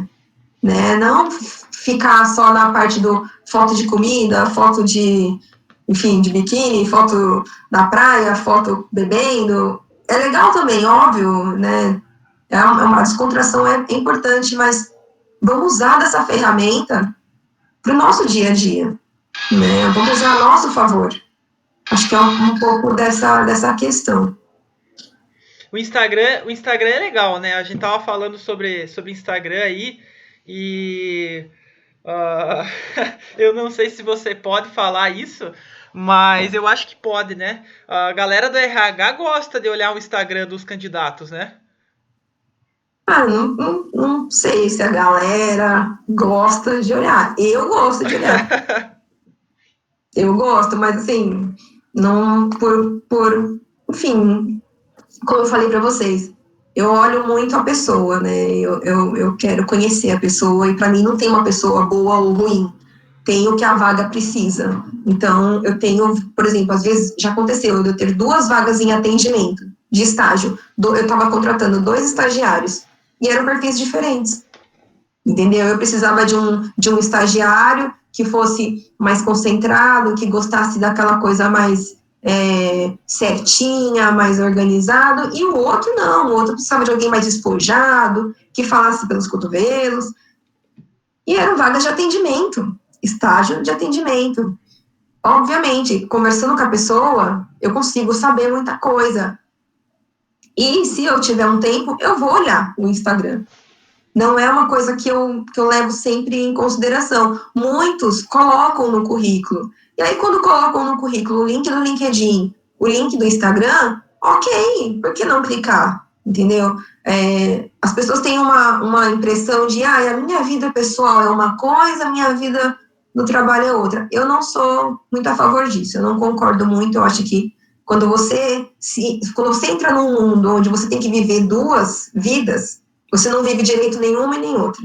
né? Não ficar só na parte do foto de comida, foto de, enfim, de biquíni, foto da praia, foto bebendo. É legal também, óbvio, né? Uma descontração é importante, mas vamos usar dessa ferramenta para o nosso dia a dia, né? Vamos usar a nosso favor. Acho que é um pouco dessa questão. O Instagram é legal, né? A gente tava falando sobre Instagram aí e eu não sei se você pode falar isso, mas eu acho que pode, né? A galera do RH gosta de olhar o Instagram dos candidatos, né? Não sei se a galera gosta de olhar. Eu gosto de olhar. Eu gosto, mas assim, não enfim, como eu falei para vocês, eu olho muito a pessoa, né? Eu quero conhecer a pessoa, e para mim não tem uma pessoa boa ou ruim, tem o que a vaga precisa. Então, eu tenho, por exemplo, às vezes já aconteceu de eu ter 2 vagas em atendimento de estágio, eu estava contratando 2 estagiários e eram perfis diferentes, entendeu? Eu precisava de um estagiário que fosse mais concentrado, que gostasse daquela coisa mais certinha, mais organizado, e o outro não, o outro precisava de alguém mais despojado, que falasse pelos cotovelos, e eram vagas de atendimento, estágio de atendimento. Obviamente, conversando com a pessoa, eu consigo saber muita coisa, e se eu tiver um tempo, eu vou olhar o Instagram. Não é uma coisa que eu levo sempre em consideração. Muitos colocam no currículo. E aí, quando colocam no currículo o link do LinkedIn, o link do Instagram, ok, por que não clicar? Entendeu? As pessoas têm uma impressão de, a minha vida pessoal é uma coisa, a minha vida no trabalho é outra. Eu não sou muito a favor disso, eu não concordo muito. Eu acho que quando você entra num mundo onde você tem que viver 2 vidas, você não vive direito nenhuma e nem outra,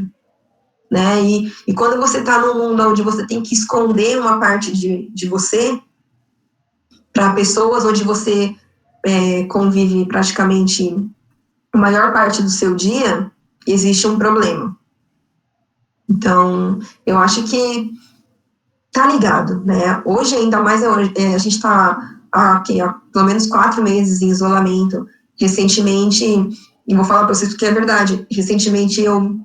né? E quando você está num mundo onde você tem que esconder uma parte de você para pessoas onde você convive praticamente a maior parte do seu dia, existe um problema. Então, eu acho que tá ligado, né? Hoje, ainda mais, a gente está há pelo menos 4 meses em isolamento. Recentemente, e vou falar para vocês porque é verdade, recentemente eu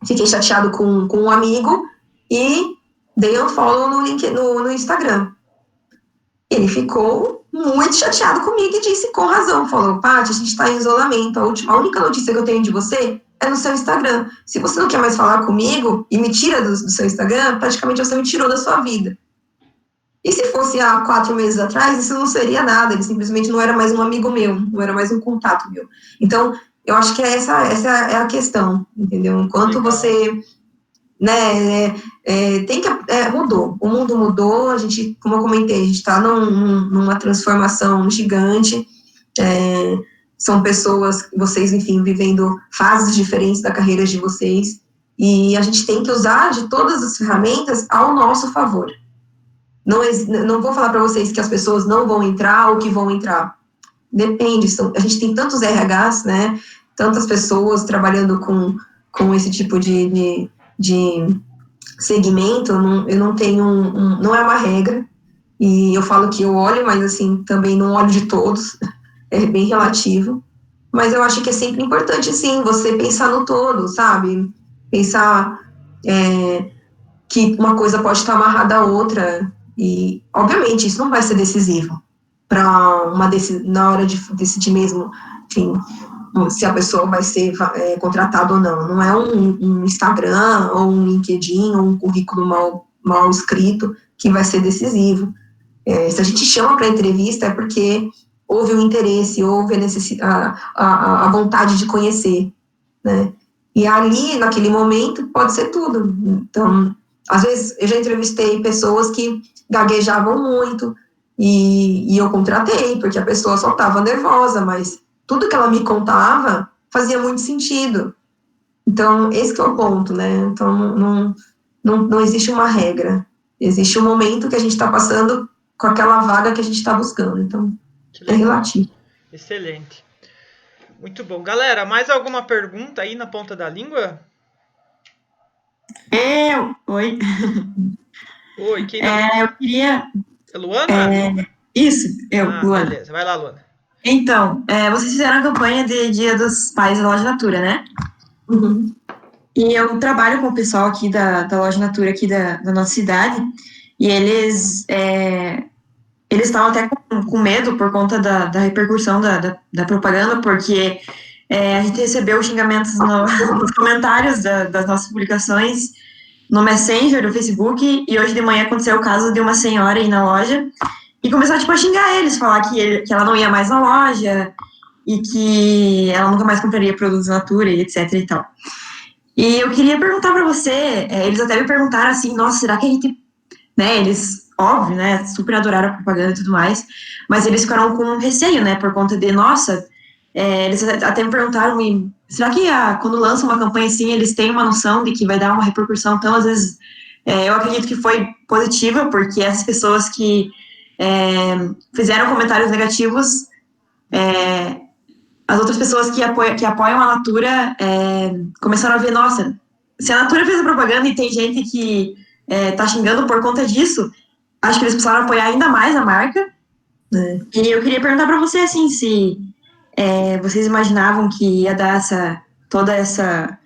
fiquei chateado com um amigo e dei um follow no Instagram. Ele ficou muito chateado comigo e disse com razão, falou, Paty, a gente está em isolamento, a única notícia que eu tenho de você é no seu Instagram. Se você não quer mais falar comigo e me tira do seu Instagram, praticamente você me tirou da sua vida. E se fosse há 4 meses atrás, isso não seria nada, ele simplesmente não era mais um amigo meu, não era mais um contato meu. Então, eu acho que essa é a questão, entendeu? Enquanto você, né, mudou, o mundo mudou, a gente, como eu comentei, a gente está numa transformação gigante, são pessoas, vocês, enfim, vivendo fases diferentes da carreira de vocês, e a gente tem que usar de todas as ferramentas ao nosso favor. Não vou falar para vocês que as pessoas não vão entrar ou que vão entrar. depende, a gente tem tantos RHs, né, tantas pessoas trabalhando com esse tipo de segmento, eu não tenho não é uma regra, e eu falo que eu olho, mas assim, também não olho de todos, é bem relativo, mas eu acho que é sempre importante, sim, você pensar no todo, sabe, pensar que uma coisa pode estar amarrada à outra, e obviamente isso não vai ser decisivo para na hora de decidir mesmo, enfim, se a pessoa vai ser contratada ou não. Não é um Instagram, ou um LinkedIn, ou um currículo mal escrito que vai ser decisivo. Se a gente chama para entrevista é porque houve um interesse, houve a vontade de conhecer, né? E ali, naquele momento, pode ser tudo. Então, às vezes, eu já entrevistei pessoas que gaguejavam muito, e eu contratei, porque a pessoa só estava nervosa, mas tudo que ela me contava fazia muito sentido. Então, esse que é o ponto, né? Então, não existe uma regra. Existe um momento que a gente está passando com aquela vaga que a gente está buscando. Então, é relativo. Excelente. Muito bom. Galera, mais alguma pergunta aí na ponta da língua? Oi. Oi, quem eu queria... É Luana? Isso, Luana. Beleza, vai lá, Luana. Então, vocês fizeram a campanha de Dia dos Pais da Loja Natura, né? Uhum. E eu trabalho com o pessoal aqui da Loja Natura, aqui da nossa cidade, e eles estavam até com medo por conta da repercussão da propaganda, porque a gente recebeu xingamentos nos comentários das nossas publicações, no Messenger, no Facebook, e hoje de manhã aconteceu o caso de uma senhora aí na loja, e começou a xingar eles, falar que ela não ia mais na loja, e que ela nunca mais compraria produtos Natura, e etc e tal. E eu queria perguntar para você, eles até me perguntaram assim, nossa, será que a gente, né, eles, óbvio, né, super adoraram a propaganda e tudo mais, mas eles ficaram com receio, né, por conta de, nossa, eles até me perguntaram, será que quando lançam uma campanha assim, eles têm uma noção de que vai dar uma repercussão? Então, às vezes, eu acredito que foi positiva, porque essas pessoas que fizeram comentários negativos, as outras pessoas que apoiam a Natura começaram a ver, nossa, se a Natura fez a propaganda e tem gente que tá xingando por conta disso, acho que eles precisaram apoiar ainda mais a marca. E eu queria perguntar para você, assim, se vocês imaginavam que ia dar toda essa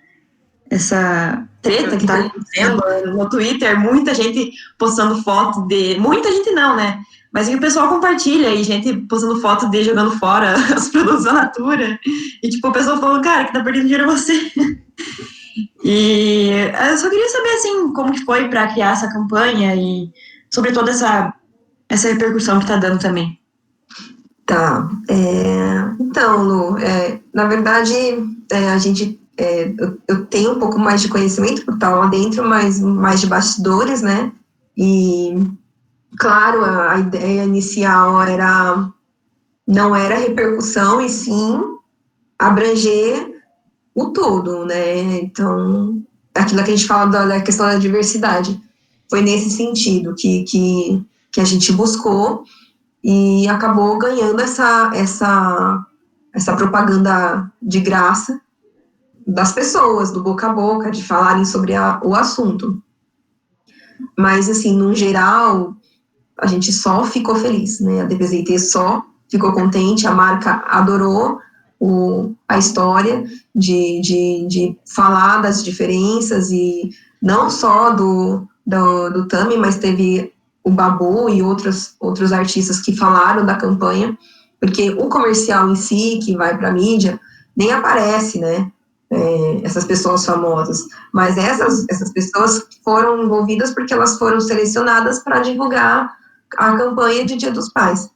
treta que tá acontecendo no Twitter, muita gente postando foto muita gente não, né? Mas o pessoal compartilha, e gente postando foto de jogando fora os produtos da Natura, e tipo, o pessoal falando, cara, que tá perdendo dinheiro você. E eu só queria saber, assim, como que foi para criar essa campanha, e sobre toda essa repercussão que tá dando também. Tá. Então, Lu, na verdade, a gente... eu tenho um pouco mais de conhecimento por estar lá dentro, mas mais de bastidores, né? E, claro, a ideia inicial não era repercussão, e sim abranger o todo, né? Então, aquilo que a gente fala da questão da diversidade, foi nesse sentido que a gente buscou, e acabou ganhando essa propaganda de graça das pessoas, do boca a boca, de falarem sobre o assunto. Mas, assim, no geral, a gente só ficou feliz, né? A DPZT só ficou contente, a marca adorou a história de falar das diferenças, e não só do Tami, mas teve o Babu e outros artistas que falaram da campanha, porque o comercial em si, que vai para a mídia, nem aparece, né? Essas pessoas famosas, mas essas pessoas foram envolvidas porque elas foram selecionadas para divulgar a campanha de Dia dos Pais,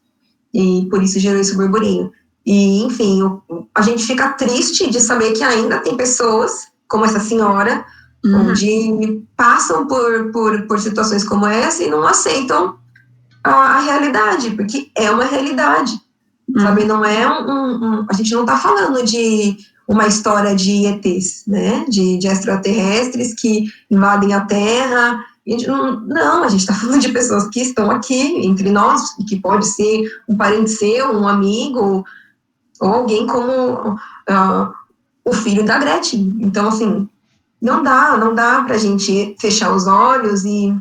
e por isso gerou esse burburinho. E, enfim, a gente fica triste de saber que ainda tem pessoas, como essa senhora, onde passam por situações como essa e não aceitam a realidade, porque é uma realidade, sabe? Não é a gente não está falando de uma história de ETs, né? De extraterrestres que invadem a Terra A gente está falando de pessoas que estão aqui entre nós, que pode ser um parente seu, um amigo, ou alguém como o filho da Gretchen. Então, assim, não dá pra gente fechar os olhos e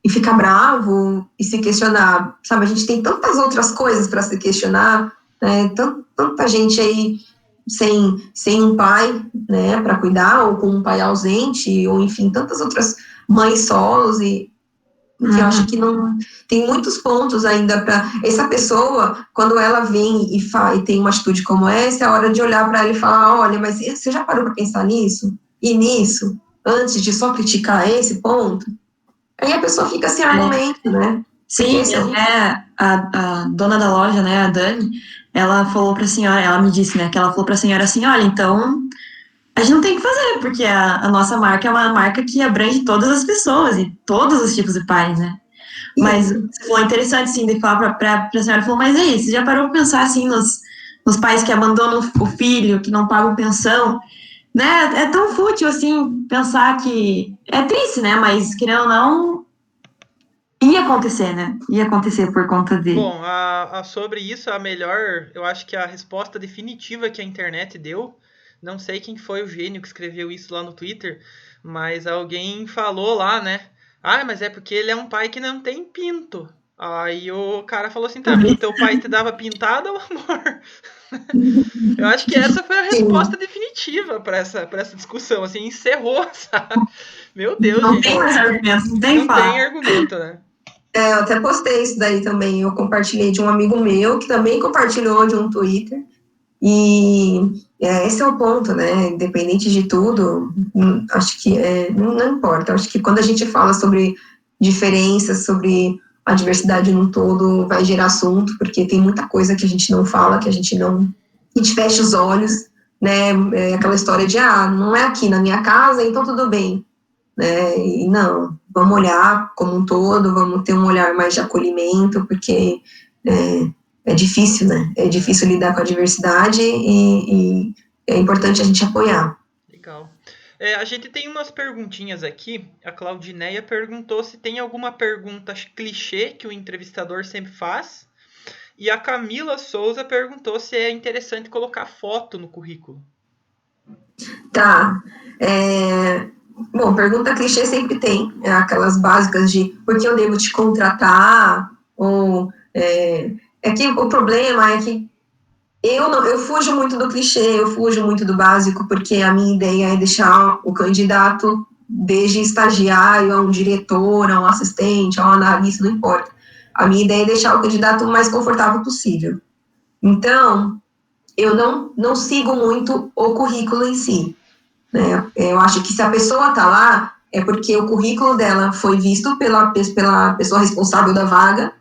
ficar bravo e se questionar, sabe? A gente tem tantas outras coisas para se questionar, né? Tanta gente aí sem um pai, né, para cuidar, ou com um pai ausente, ou enfim, tantas outras mães solos e eu acho que não tem muitos pontos ainda para essa pessoa, quando ela vem e tem uma atitude como essa, é hora de olhar para ela e falar, olha, mas você já parou para pensar nisso e nisso antes de só criticar esse ponto? Aí a pessoa fica sem argumento, né? Sim, até a dona da loja, né, a Dani, ela falou para a senhora, ela me disse, né, que ela falou para a senhora assim, olha, então a gente não tem o que fazer, porque a nossa marca é uma marca que abrange todas as pessoas e todos os tipos de pais, né? Mas foi interessante, sim, de falar para a senhora, falou, mas é isso, você já parou para pensar, assim, nos pais que abandonam o filho, que não pagam pensão, né? É tão fútil, assim, pensar que é triste, né? Mas, querendo ou não, ia acontecer, né? Ia acontecer por conta de... Bom, sobre isso, eu acho que a resposta definitiva que a internet deu, não sei quem foi o gênio que escreveu isso lá no Twitter, mas alguém falou lá, né? Ah, mas é porque ele é um pai que não tem pinto. Aí o cara falou assim, tá, mas o teu pai te dava pintada ou amor? Eu acho que essa foi a resposta definitiva para essa discussão, assim, encerrou, sabe? Meu Deus, não gente. Tem mais argumento, não tem argumento, né? Eu até postei isso daí também, eu compartilhei de um amigo meu, que também compartilhou de um Twitter, e esse é o ponto, né, independente de tudo, acho que não importa, acho que quando a gente fala sobre diferenças, sobre a diversidade no todo, vai gerar assunto, porque tem muita coisa que a gente não fala, que a gente fecha os olhos, né, aquela história de, não é aqui na minha casa, então tudo bem, né, e não, vamos olhar como um todo, vamos ter um olhar mais de acolhimento, porque é difícil, né? É difícil lidar com a diversidade e é importante a gente apoiar. Legal. A gente tem umas perguntinhas aqui. A Claudineia perguntou se tem alguma pergunta clichê que o entrevistador sempre faz. E a Camila Souza perguntou se é interessante colocar foto no currículo. Tá. Bom, pergunta clichê sempre tem. Aquelas básicas de por que eu devo te contratar? Ou que o problema é que eu fujo muito do clichê, eu fujo muito do básico, porque a minha ideia é deixar o candidato, desde estagiário, a um diretor, a um assistente, a um analista, não importa. A minha ideia é deixar o candidato o mais confortável possível. Então, eu não sigo muito o currículo em si, né? Eu acho que se a pessoa está lá, é porque o currículo dela foi visto pela pessoa responsável da vaga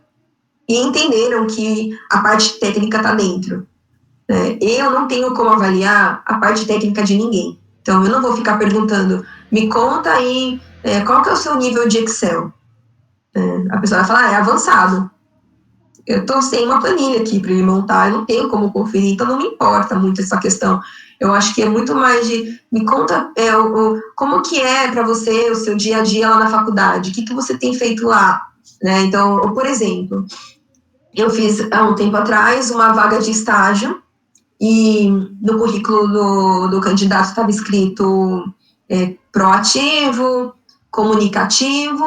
e entenderam que a parte técnica está dentro. Eu não tenho como avaliar a parte técnica de ninguém. Então, eu não vou ficar perguntando, me conta aí, qual que é o seu nível de Excel? A pessoa vai falar, é avançado. Eu estou sem uma planilha aqui para ele montar, eu não tenho como conferir, então não me importa muito essa questão. Eu acho que é muito mais de, me conta como que é para você o seu dia a dia lá na faculdade, o que você tem feito lá, né? Então, por exemplo, eu fiz há um tempo atrás uma vaga de estágio, e no currículo do candidato estava escrito proativo, comunicativo,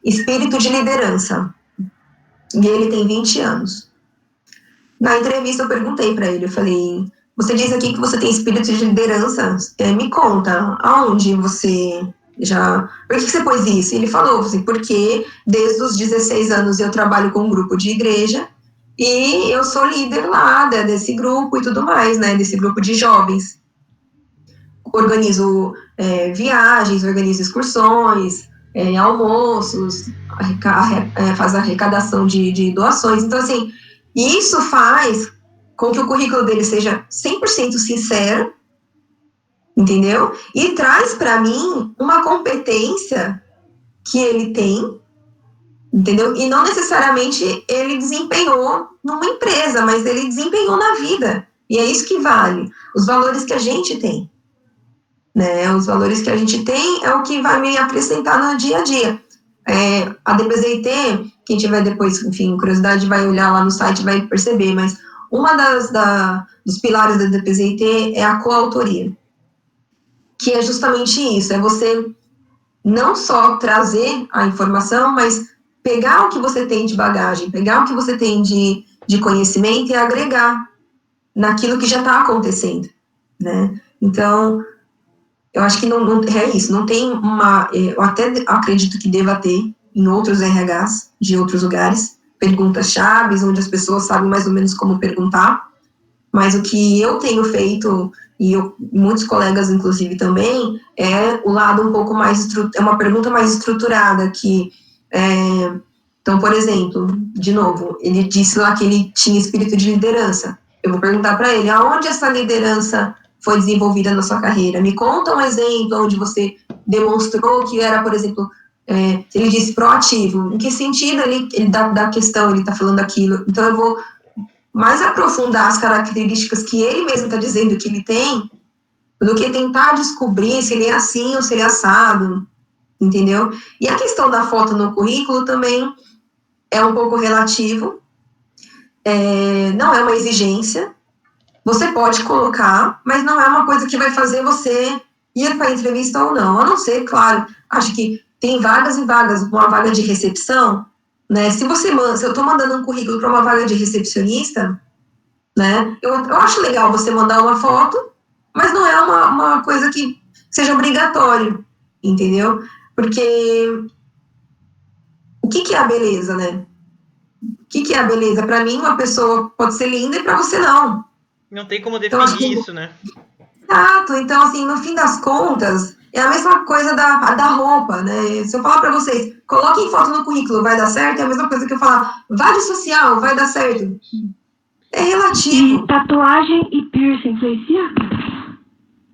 espírito de liderança. E ele tem 20 anos. Na entrevista eu perguntei para ele, eu falei, você diz aqui que você tem espírito de liderança, me conta, aonde você por que você pôs isso? E ele falou assim, porque desde os 16 anos eu trabalho com um grupo de igreja, e eu sou líder lá desse grupo e tudo mais, né, desse grupo de jovens. Organizo viagens, organizo excursões, almoços, faz arrecadação de doações. Então, assim, isso faz com que o currículo dele seja 100% sincero, entendeu? E traz para mim uma competência que ele tem, entendeu? E não necessariamente ele desempenhou numa empresa, mas ele desempenhou na vida. E é isso que vale, os valores que a gente tem. né? Os valores que a gente tem é o que vai me acrescentar no dia a dia. A DPZ-IT, quem tiver depois, enfim, curiosidade, vai olhar lá no site, vai perceber, mas uma dos pilares da DPZ-IT é a coautoria, que é justamente isso, é você não só trazer a informação, mas pegar o que você tem de bagagem, pegar o que você tem de conhecimento e agregar naquilo que já está acontecendo, né? Então, eu acho que não é isso, não tem eu até acredito que deva ter em outros RHs de outros lugares, perguntas-chave, onde as pessoas sabem mais ou menos como perguntar, mas o que eu tenho feito, e muitos colegas, inclusive, também, é o lado um pouco mais, é uma pergunta mais estruturada, então, por exemplo, de novo, ele disse lá que ele tinha espírito de liderança. Eu vou perguntar para ele, aonde essa liderança foi desenvolvida na sua carreira? Me conta um exemplo onde você demonstrou que era, por exemplo, ele disse proativo. Em que sentido ele da questão, ele está falando aquilo? Então, eu vou mais aprofundar as características que ele mesmo está dizendo que ele tem, do que tentar descobrir se ele é assim ou se ele é assado, entendeu? E a questão da foto no currículo também é um pouco relativo, não é uma exigência, você pode colocar, mas não é uma coisa que vai fazer você ir para a entrevista ou não, a não ser, claro, acho que tem vagas e vagas, uma vaga de recepção, né, se eu estou mandando um currículo para uma vaga de recepcionista, né, eu acho legal você mandar uma foto, mas não é uma coisa que seja obrigatório, entendeu? Porque o que é a beleza, né? O que é a beleza? Para mim, uma pessoa pode ser linda e para você não. Não tem como definir isso, né? Exato. Então, assim, no fim das contas, é a mesma coisa da roupa, né? Se eu falar para vocês, coloquem foto no currículo, vai dar certo, é a mesma coisa que eu falar, vá de social, vai dar certo. É relativo. E tatuagem e piercing influencia?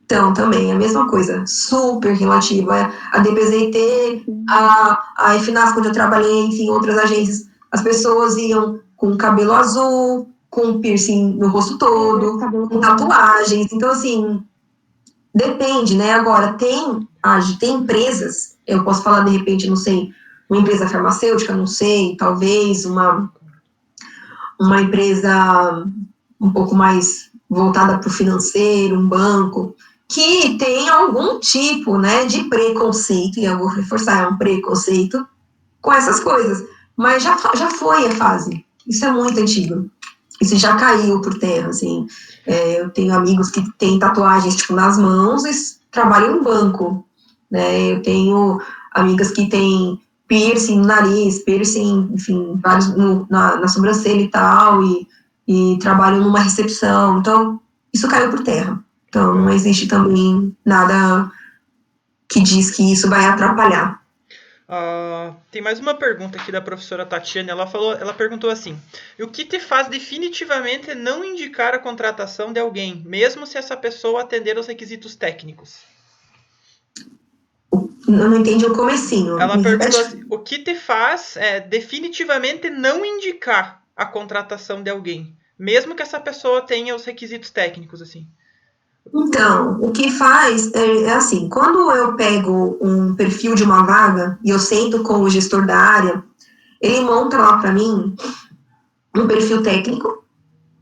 Então, também, é a mesma coisa, super relativa. A DPZ-IT, a FNASC, onde eu trabalhei, enfim, outras agências, as pessoas iam com cabelo azul, com piercing no rosto todo, com tatuagens. Então, assim, depende, né? Agora, tem empresas, eu posso falar, de repente, não sei, uma empresa farmacêutica, não sei, talvez uma empresa um pouco mais voltada para o financeiro, um banco, que tem algum tipo, né, de preconceito, e eu vou reforçar, é um preconceito com essas coisas, mas já foi a fase, isso é muito antigo, isso já caiu por terra, assim, eu tenho amigos que têm tatuagens, tipo, nas mãos e trabalham em banco, né, eu tenho amigas que têm piercing no nariz, piercing, enfim, vários na sobrancelha e tal, e trabalham numa recepção, então, isso caiu por terra. Então, não existe também nada que diz que isso vai atrapalhar. Tem mais uma pergunta aqui da professora Tatiana. Ela perguntou assim: o que te faz definitivamente não indicar a contratação de alguém, mesmo se essa pessoa atender aos requisitos técnicos? Eu não entendi o comecinho. Ela perguntou assim: o que te faz definitivamente não indicar a contratação de alguém, mesmo que essa pessoa tenha os requisitos técnicos, assim? Então, o que faz é assim, quando eu pego um perfil de uma vaga e eu sento com o gestor da área, ele monta lá para mim um perfil técnico,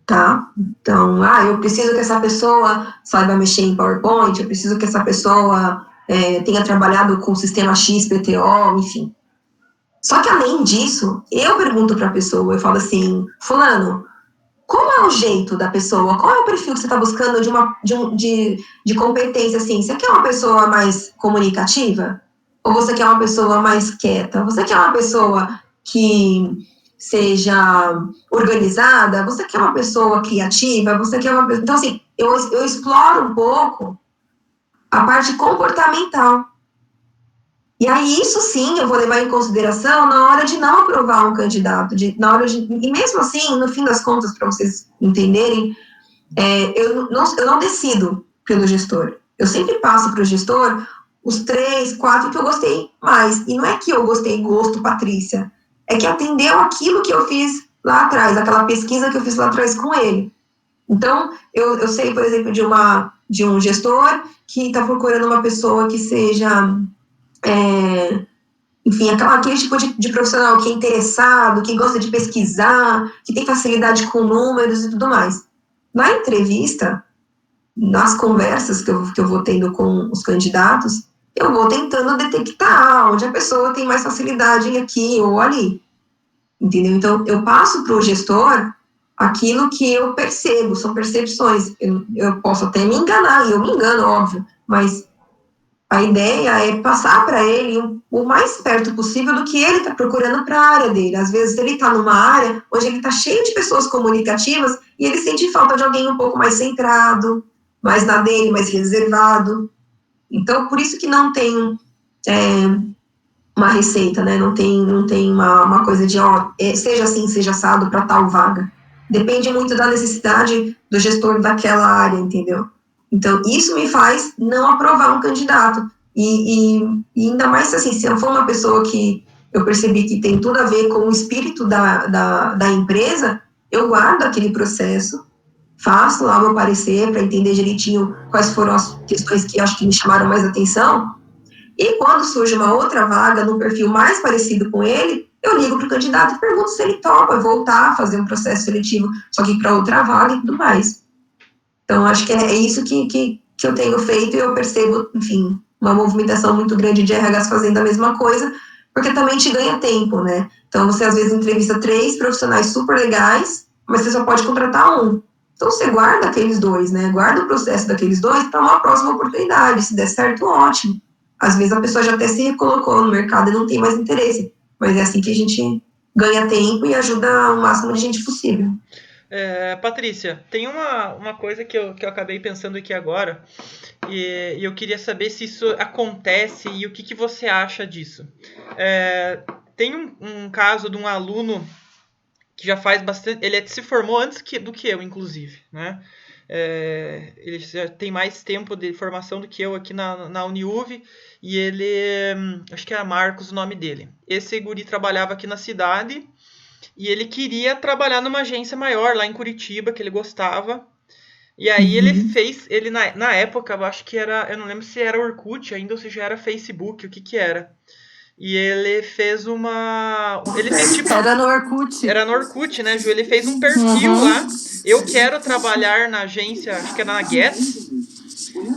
tá? Então, eu preciso que essa pessoa saiba mexer em PowerPoint, eu preciso que essa pessoa tenha trabalhado com o sistema XPTO, enfim. Só que, além disso, eu pergunto para a pessoa, eu falo assim, fulano, como é o jeito da pessoa? Qual é o perfil que você está buscando de competência, assim? Você quer uma pessoa mais comunicativa? Ou você quer uma pessoa mais quieta? Você quer uma pessoa que seja organizada? Você quer uma pessoa criativa? Você quer uma pessoa... Então, assim, eu exploro um pouco a parte comportamental. E aí, isso sim, eu vou levar em consideração na hora de não aprovar um candidato, e mesmo assim, no fim das contas, para vocês entenderem, eu não decido pelo gestor. Eu sempre passo para o gestor os 3, 4 que eu gostei mais. E não é que eu gostei, gosto, Patrícia, é que atendeu aquilo que eu fiz lá atrás, aquela pesquisa que eu fiz lá atrás com ele. Então, eu sei, por exemplo, de um gestor que está procurando uma pessoa que seja, enfim, aquele tipo de profissional que é interessado, que gosta de pesquisar, que tem facilidade com números e tudo mais. Na entrevista, nas conversas que eu vou tendo com os candidatos, eu vou tentando detectar onde a pessoa tem mais facilidade aqui ou ali, entendeu? Então, eu passo para o gestor aquilo que eu percebo, são percepções. Eu posso até me enganar, e eu me engano, óbvio, mas a ideia é passar para ele o mais perto possível do que ele está procurando para a área dele. Às vezes, ele está numa área onde ele está cheio de pessoas comunicativas e ele sente falta de alguém um pouco mais centrado, mais na dele, mais reservado. Então, por isso que não tem uma receita, né? Não tem uma coisa de, seja assim, seja assado para tal vaga. Depende muito da necessidade do gestor daquela área, entendeu? Então, isso me faz não aprovar um candidato. E ainda mais assim, se eu for uma pessoa que eu percebi que tem tudo a ver com o espírito da empresa, eu guardo aquele processo, faço lá o meu parecer para entender direitinho quais foram as questões que acho que me chamaram mais atenção. E quando surge uma outra vaga no perfil mais parecido com ele, eu ligo para o candidato e pergunto se ele topa voltar a fazer um processo seletivo, só que para outra vaga e tudo mais. Então, acho que é isso que eu tenho feito e eu percebo, enfim, uma movimentação muito grande de RHs fazendo a mesma coisa, porque também te ganha tempo, né? Então, você às vezes entrevista 3 profissionais super legais, mas você só pode contratar um. Então, você guarda aqueles 2, né? Guarda o processo daqueles 2 para uma próxima oportunidade. Se der certo, ótimo. Às vezes a pessoa já até se recolocou no mercado e não tem mais interesse, mas é assim que a gente ganha tempo e ajuda o máximo de gente possível. Patrícia, tem uma coisa que eu acabei pensando aqui agora, e eu queria saber se isso acontece e o que você acha disso. Tem um caso de um aluno que já faz bastante... Ele se formou antes do que eu, inclusive, né? Ele já tem mais tempo de formação do que eu aqui na Uniuv, e ele... Acho que era Marcos o nome dele. Esse guri trabalhava aqui na cidade, e ele queria trabalhar numa agência maior, lá em Curitiba, que ele gostava. E aí ele fez... na época, eu acho que era... Eu não lembro se era Orkut ainda, ou se já era Facebook, o que era. E ele fez tipo... Era no Orkut. Era no Orkut, né, Ju? Ele fez um perfil lá. Eu quero trabalhar na agência, acho que era na Guess.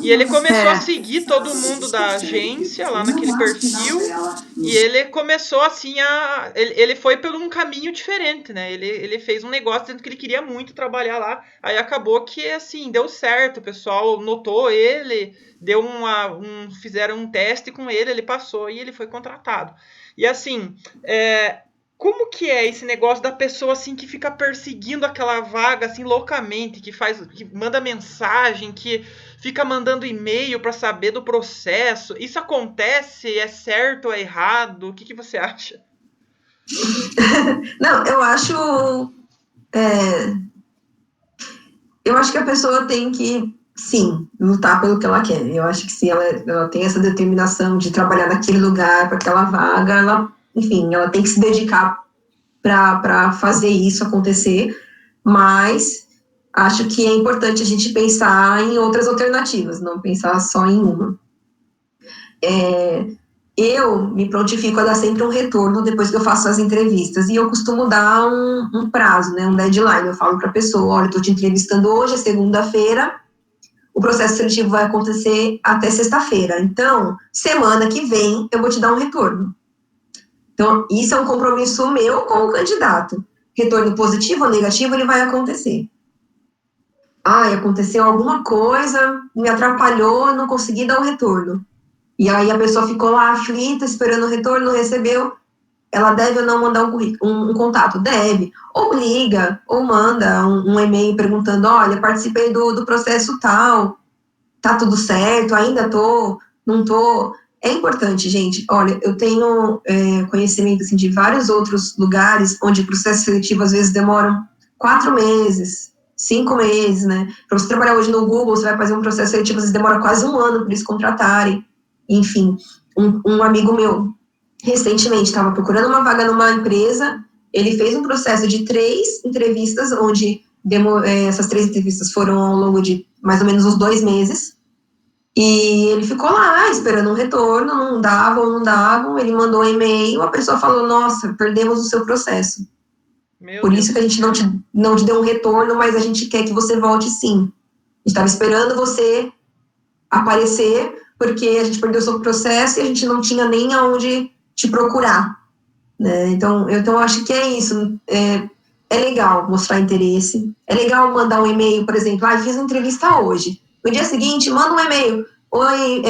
E ele começou a seguir todo mundo da agência lá naquele perfil. E ele começou assim ele foi por um caminho diferente, né? Ele fez um negócio dizendo que ele queria muito trabalhar lá. Aí acabou que, assim, deu certo. O pessoal notou ele, fizeram um teste com ele passou e ele foi contratado. E assim, como que é esse negócio da pessoa assim que fica perseguindo aquela vaga assim loucamente, que manda mensagem, que fica mandando e-mail para saber do processo? Isso acontece? É certo ou é errado? O que você acha? Não, eu acho que a pessoa tem que, sim, lutar pelo que ela quer. Eu acho que se ela tem essa determinação de trabalhar naquele lugar, para aquela vaga, ela tem que se dedicar para fazer isso acontecer, mas acho que é importante a gente pensar em outras alternativas, não pensar só em uma. Eu me prontifico a dar sempre um retorno depois que eu faço as entrevistas, e eu costumo dar um prazo, né, um deadline. Eu falo para a pessoa, olha, estou te entrevistando hoje, é segunda-feira, o processo seletivo vai acontecer até sexta-feira, então, semana que vem, eu vou te dar um retorno. Então, isso é um compromisso meu com o candidato. Retorno positivo ou negativo, ele vai acontecer. Aconteceu alguma coisa, me atrapalhou, não consegui dar o retorno. E aí a pessoa ficou lá aflita, esperando o retorno, não recebeu. Ela deve ou não mandar um contato? Deve. Ou liga, ou manda um e-mail perguntando, olha, participei do processo tal, tá tudo certo, ainda tô, não tô... É importante, gente. Olha, eu tenho conhecimento assim, de vários outros lugares onde o processo seletivo às vezes demoram 4 meses, 5 meses, né? Para você trabalhar hoje no Google, você vai fazer um processo seletivo, às vezes demora quase 1 ano para eles contratarem. Enfim, um amigo meu, recentemente, estava procurando uma vaga numa empresa, ele fez um processo de 3 entrevistas, onde essas 3 entrevistas foram ao longo de mais ou menos uns 2 meses, e ele ficou lá esperando um retorno, não davam, ele mandou um e-mail, a pessoa falou, nossa, perdemos o seu processo. Meu Por Deus. isso que a gente não te deu um retorno, mas a gente quer que você volte sim. A gente estava esperando você aparecer, porque a gente perdeu o seu processo e a gente não tinha nem aonde te procurar. Né? Então, eu acho que é isso. É legal mostrar interesse. É legal mandar um e-mail, por exemplo, fiz uma entrevista hoje. No dia seguinte, manda um e-mail. Oi,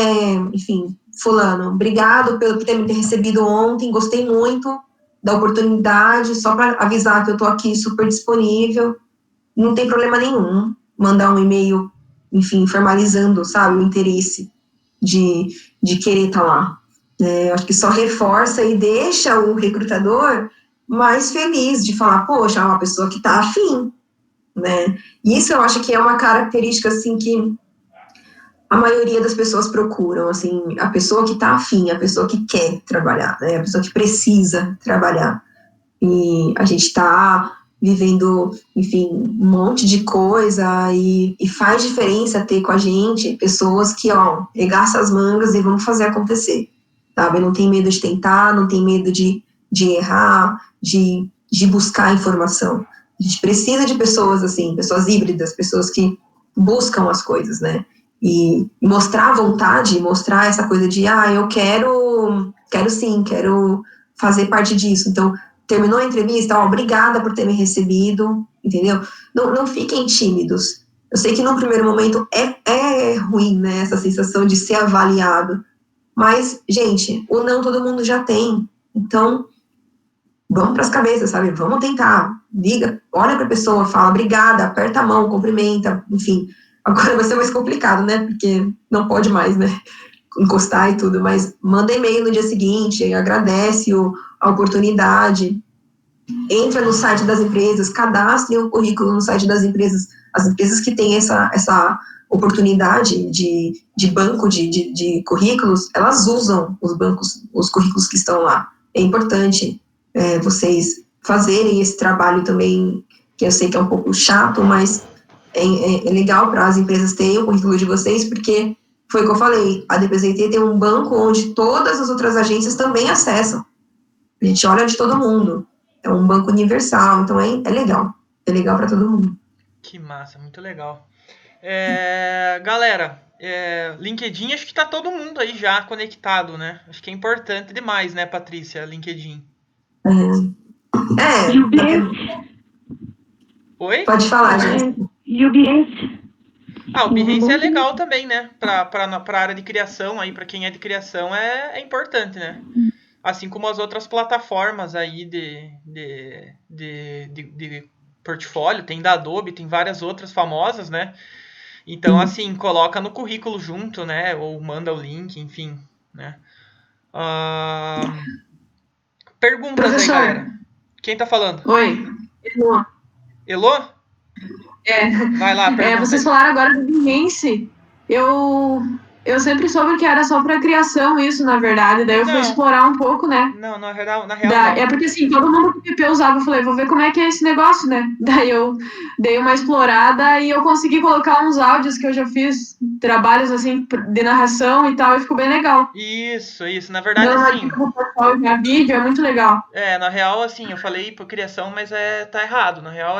enfim, fulano, obrigado por ter me recebido ontem, gostei muito da oportunidade, só para avisar que eu estou aqui super disponível. Não tem problema nenhum mandar um e-mail, enfim, formalizando, sabe, o interesse de querer estar lá. Eu acho que só reforça e deixa o recrutador mais feliz de falar, poxa, é uma pessoa que está afim, né? Isso eu acho que é uma característica, assim, que a maioria das pessoas procuram, assim, a pessoa que está afim, a pessoa que quer trabalhar, né? A pessoa que precisa trabalhar. E a gente está vivendo, enfim, um monte de coisa e faz diferença ter com a gente pessoas que, regaçam as mangas e vamos fazer acontecer, sabe? Não tem medo de tentar, não tem medo de errar, de buscar informação. A gente precisa de pessoas assim, pessoas híbridas, pessoas que buscam as coisas, né? E mostrar a vontade, mostrar essa coisa de, eu quero sim, quero fazer parte disso. Então, terminou a entrevista, obrigada por ter me recebido, entendeu? Não fiquem tímidos. Eu sei que no primeiro momento é ruim, né, essa sensação de ser avaliado, mas, gente, o não todo mundo já tem, então, vamos para as cabeças, sabe? Vamos tentar, liga, olha para a pessoa, fala obrigada, aperta a mão, cumprimenta, enfim. Agora vai ser mais complicado, né, porque não pode mais, né, encostar e tudo, mas manda e-mail no dia seguinte, agradece a oportunidade, entra no site das empresas, cadastre o currículo no site das empresas, as empresas que têm essa oportunidade de banco de currículos, elas usam os currículos que estão lá. É importante vocês fazerem esse trabalho também, que eu sei que é um pouco chato, mas é legal para as empresas terem o currículo de vocês, porque foi o que eu falei, a DPZT tem um banco onde todas as outras agências também acessam. A gente olha de todo mundo. É um banco universal, então é legal. É legal para todo mundo. Que massa, muito legal. Galera, LinkedIn, acho que tá todo mundo aí já conectado, né? Acho que é importante demais, né, Patrícia, LinkedIn. UBS. Oi? Pode falar, gente. UBS. O Behance é legal também, né? Pra área de criação aí, pra quem é de criação, é importante, né? Assim como as outras plataformas aí de portfólio, tem da Adobe, tem várias outras famosas, né? Então, assim, coloca no currículo junto, né? Ou manda o link, enfim, né? Perguntas Professor. aí, galera. Quem tá falando? Oi. Elô? Vai lá, pergunta Vocês aí. falaram agora do Behance. Eu sempre soube que era só para criação isso, na verdade. Daí eu fui explorar um pouco, né? Não, na real não. É porque assim, todo mundo que PP usava, eu falei, vou ver como é que é esse negócio, né? Daí eu dei uma explorada e eu consegui colocar uns áudios que eu já fiz, trabalhos assim, de narração e tal, e ficou bem legal. Isso. Na verdade, Dando uma assim... dica pro pessoal de vídeo, é muito legal. Na real, assim, eu falei por criação, mas tá errado. Na real,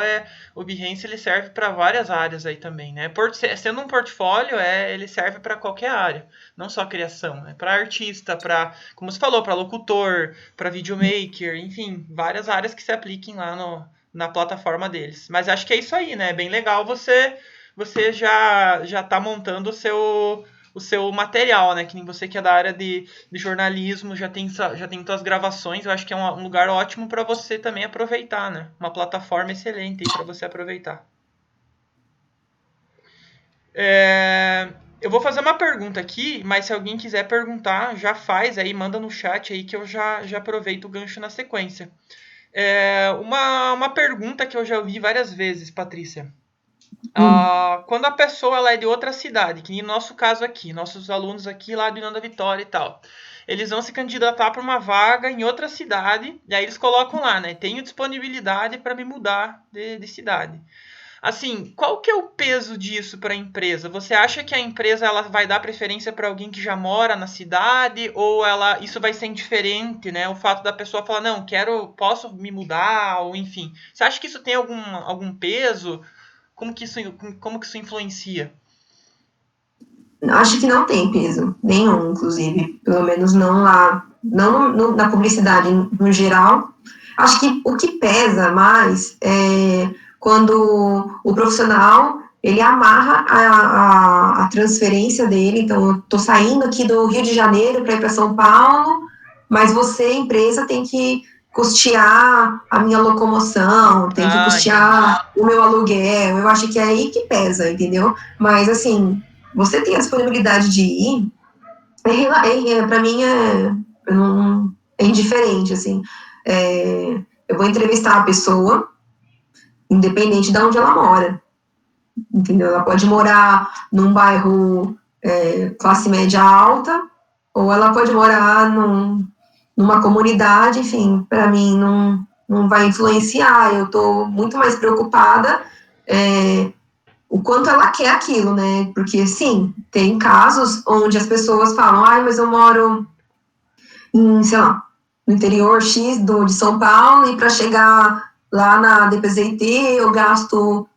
o Behance ele serve para várias áreas aí também, né? Sendo um portfólio, ele serve para qualquer área, não só criação, né? Para artista, para, como você falou, para locutor, para videomaker, enfim, várias áreas que se apliquem lá na plataforma deles. Mas acho que é isso aí, né? É bem legal você já tá montando o seu material, né? Que nem você que é da área de jornalismo, já tem suas gravações. Eu acho que é um lugar ótimo para você também aproveitar, né? Uma plataforma excelente aí para você aproveitar. Eu vou fazer uma pergunta aqui, mas se alguém quiser perguntar, já faz aí, manda no chat aí que eu já aproveito o gancho na sequência. Uma pergunta que eu já ouvi várias vezes, Patrícia. Quando a pessoa ela é de outra cidade, que no nosso caso aqui, nossos alunos aqui lá do União da Vitória e tal, eles vão se candidatar para uma vaga em outra cidade, e aí eles colocam lá, né? Tenho disponibilidade para me mudar de cidade. Assim, qual que é o peso disso para a empresa? Você acha que a empresa ela vai dar preferência para alguém que já mora na cidade ou isso vai ser indiferente, né? O fato da pessoa falar, não, posso me mudar, ou enfim. Você acha que isso tem algum peso? Como que isso influencia? Acho que não tem peso nenhum, inclusive, pelo menos não lá, não na publicidade no geral. Acho que o que pesa mais é quando o profissional ele amarra a transferência dele. Então, eu estou saindo aqui do Rio de Janeiro para ir para São Paulo, mas você, empresa, tem que custear a minha locomoção, tem que custear o meu aluguel. Eu acho que é aí que pesa, entendeu? Mas, assim, você tem a disponibilidade de ir, para mim é indiferente, assim. Eu vou entrevistar a pessoa, independente de onde ela mora, entendeu? Ela pode morar num bairro classe média alta, ou ela pode morar numa comunidade, enfim, para mim não vai influenciar. Eu estou muito mais preocupada o quanto ela quer aquilo, né? Porque, sim, tem casos onde as pessoas falam, mas eu moro em, sei lá, no interior X de São Paulo, e para chegar lá na DPZT eu gasto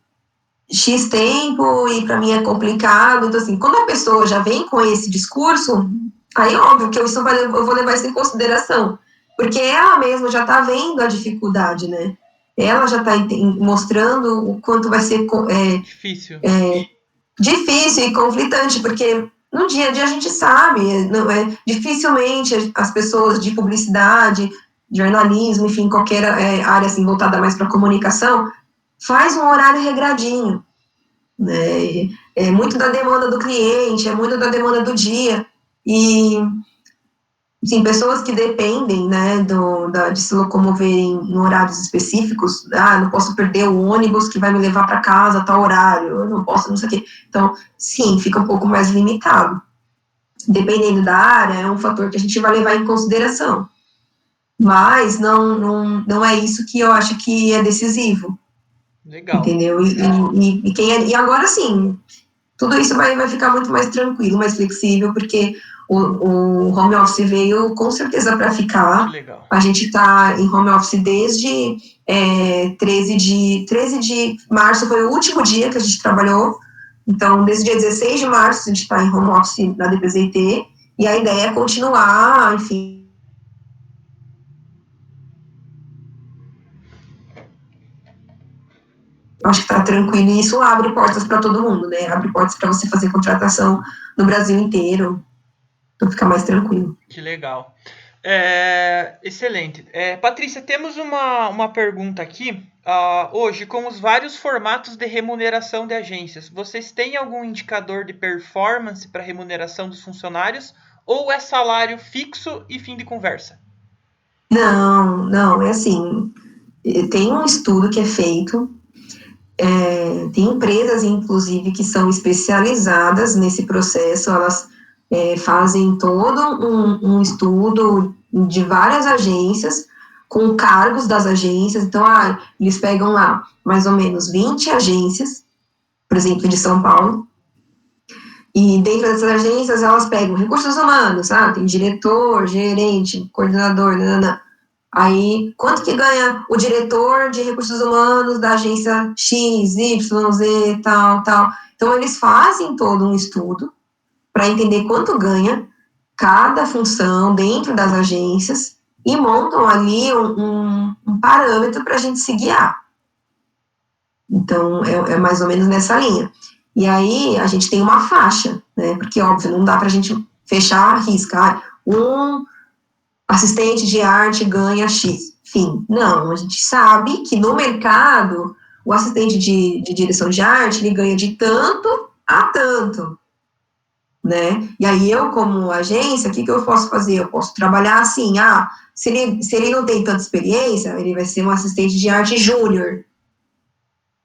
X tempo e para mim é complicado. Então, assim, quando a pessoa já vem com esse discurso, aí óbvio que eu vou levar isso em consideração, porque ela mesma já está vendo a dificuldade, né? Ela já está mostrando o quanto vai ser difícil e conflitante, porque no dia a dia a gente sabe, dificilmente as pessoas de publicidade, jornalismo, enfim, qualquer área assim, voltada mais para comunicação, faz um horário regradinho, né? É muito da demanda do cliente, é muito da demanda do dia, e sim, pessoas que dependem, né, de se locomoverem em horários específicos. Não posso perder o ônibus que vai me levar para casa a tal horário, eu não posso, não sei o quê. Então, sim, fica um pouco mais limitado. Dependendo da área, é um fator que a gente vai levar em consideração. Mas não é isso que eu acho que é decisivo. Legal. Entendeu? E agora, sim, tudo isso vai ficar muito mais tranquilo, mais flexível, porque o home office veio com certeza para ficar. Legal. A gente está em home office desde 13 de março, foi o último dia que a gente trabalhou. Então, desde dia 16 de março, a gente está em home office na DPZT, e a ideia é continuar, enfim. Acho que está tranquilo, e isso abre portas para todo mundo, né? Abre portas para você fazer contratação no Brasil inteiro. Então fica mais tranquilo. Que legal. Excelente. Patrícia, temos uma pergunta aqui. Hoje, com os vários formatos de remuneração de agências, vocês têm algum indicador de performance para remuneração dos funcionários ou é salário fixo e fim de conversa? Não, é assim, tem um estudo que é feito, tem empresas, inclusive, que são especializadas nesse processo, elas fazem todo um estudo de várias agências, com cargos das agências. Então, eles pegam lá mais ou menos 20 agências, por exemplo, de São Paulo, e dentro dessas agências elas pegam recursos humanos, tem diretor, gerente, coordenador, Aí, quanto que ganha o diretor de recursos humanos da agência X, Y, Z, tal. Então, eles fazem todo um estudo para entender quanto ganha cada função dentro das agências e montam ali um parâmetro para a gente se guiar. Então, é mais ou menos nessa linha. E aí, a gente tem uma faixa, né? Porque, óbvio, não dá para a gente fechar a risca. Um assistente de arte ganha X. Enfim, não, a gente sabe que no mercado, o assistente de direção de arte, ele ganha de tanto a tanto, né? E aí eu, como agência, o que eu posso fazer? Eu posso trabalhar assim, se ele não tem tanta experiência, ele vai ser um assistente de arte júnior,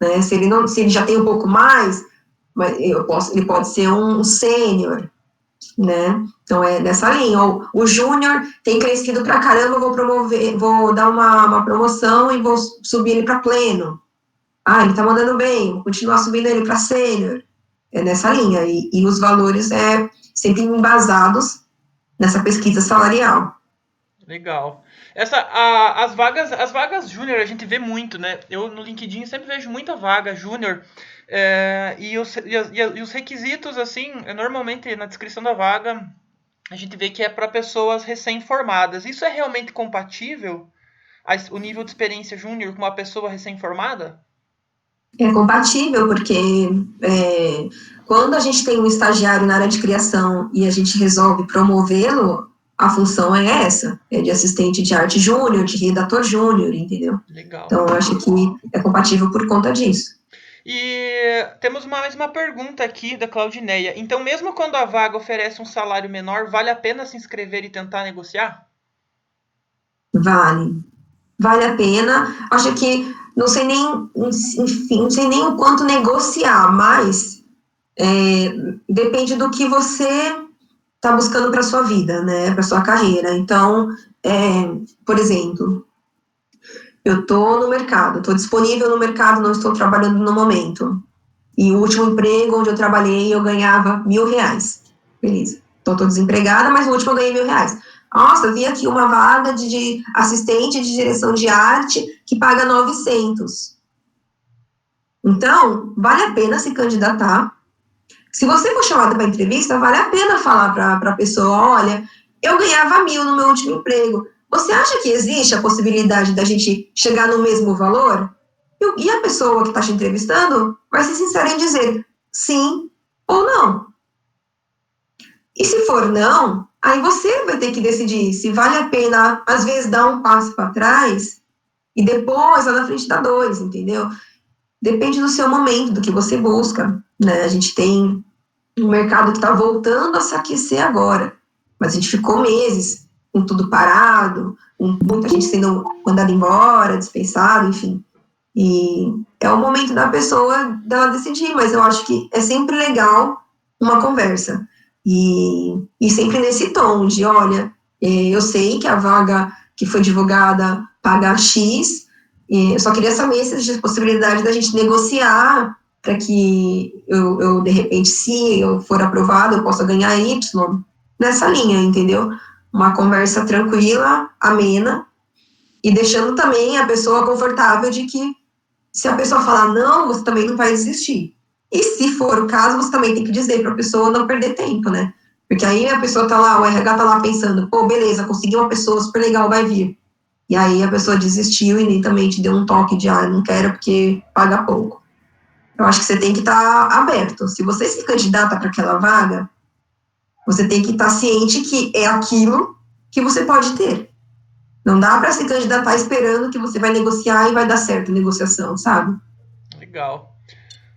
né? Se ele já tem um pouco mais, ele pode ser um sênior, né? Então é nessa linha. O júnior tem crescido pra caramba, vou dar uma promoção e vou subir ele para pleno. ele tá mandando bem, vou continuar subindo ele para sênior. É nessa linha, e os valores sempre embasados nessa pesquisa salarial. Legal. As vagas júnior a gente vê muito, né? Eu no LinkedIn sempre vejo muita vaga júnior. E os requisitos, assim, normalmente na descrição da vaga, a gente vê que é para pessoas recém-formadas. Isso é realmente compatível? O nível de experiência júnior com uma pessoa recém-formada? É compatível, porque quando a gente tem um estagiário na área de criação e a gente resolve promovê-lo, a função é essa, é de assistente de arte júnior, de redator júnior, entendeu? Legal. Então, eu acho que é compatível por conta disso. E temos mais uma pergunta aqui da Claudineia. Então, mesmo quando a vaga oferece um salário menor, vale a pena se inscrever e tentar negociar? Vale a pena. Acho que não sei nem, enfim, não sei nem o quanto negociar, mas depende do que você está buscando para sua vida, né, para sua carreira. Então, por exemplo, eu estou no mercado, estou disponível no mercado, não estou trabalhando no momento. E o último emprego onde eu trabalhei, eu ganhava R$1.000. Beleza. Então, estou desempregada, mas no último eu ganhei R$1.000. Nossa, eu vi aqui uma vaga de assistente de direção de arte que paga 900. Então, vale a pena se candidatar. Se você for chamada para entrevista, vale a pena falar para a pessoa, olha, eu ganhava 1.000 no meu último emprego. Você acha que existe a possibilidade da gente chegar no mesmo valor? E a pessoa que está te entrevistando vai ser sincera em dizer sim ou não. E se for não, aí você vai ter que decidir se vale a pena, às vezes, dar um passo para trás e depois, lá na frente, dar 2, entendeu? Depende do seu momento, do que você busca, né? A gente tem um mercado que está voltando a se aquecer agora, mas a gente ficou meses com tudo parado, com muita gente sendo mandada embora, dispensada, enfim. E é o momento da pessoa dela decidir, mas eu acho que é sempre legal uma conversa. E sempre nesse tom de, olha, eu sei que a vaga que foi divulgada paga X, eu só queria saber se existe a possibilidade da gente negociar para que eu, de repente, se eu for aprovado, eu possa ganhar Y, nessa linha, entendeu? Uma conversa tranquila, amena, e deixando também a pessoa confortável de que se a pessoa falar não, você também não vai desistir. E se for o caso, você também tem que dizer para a pessoa não perder tempo, né? Porque aí a pessoa tá lá, o RH tá lá pensando, pô, beleza, consegui uma pessoa super legal, vai vir. E aí a pessoa desistiu e nem também te deu um toque de, não quero porque paga pouco. Eu acho que você tem que estar aberto. Se você se candidata para aquela vaga, você tem que estar ciente que é aquilo que você pode ter. Não dá para se candidatar esperando que você vai negociar e vai dar certo a negociação, sabe? Legal.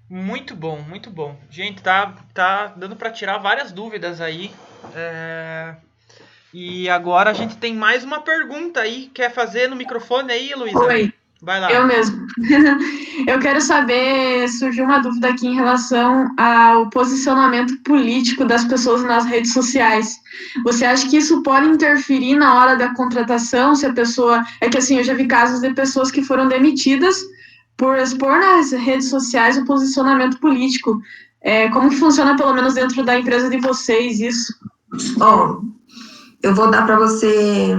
Muito bom, muito bom. Gente, tá dando para tirar várias dúvidas aí. E agora a gente tem mais uma pergunta aí. Quer fazer no microfone aí, Luísa? Oi, Vai lá. eu mesmo. Eu quero saber, surgiu uma dúvida aqui em relação ao posicionamento político das pessoas nas redes sociais. Você acha que isso pode interferir na hora da contratação? Se a pessoa... É que assim, eu já vi casos de pessoas que foram demitidas por expor nas redes sociais o posicionamento político. Como que funciona, pelo menos dentro da empresa de vocês, isso? Ó, eu vou dar para você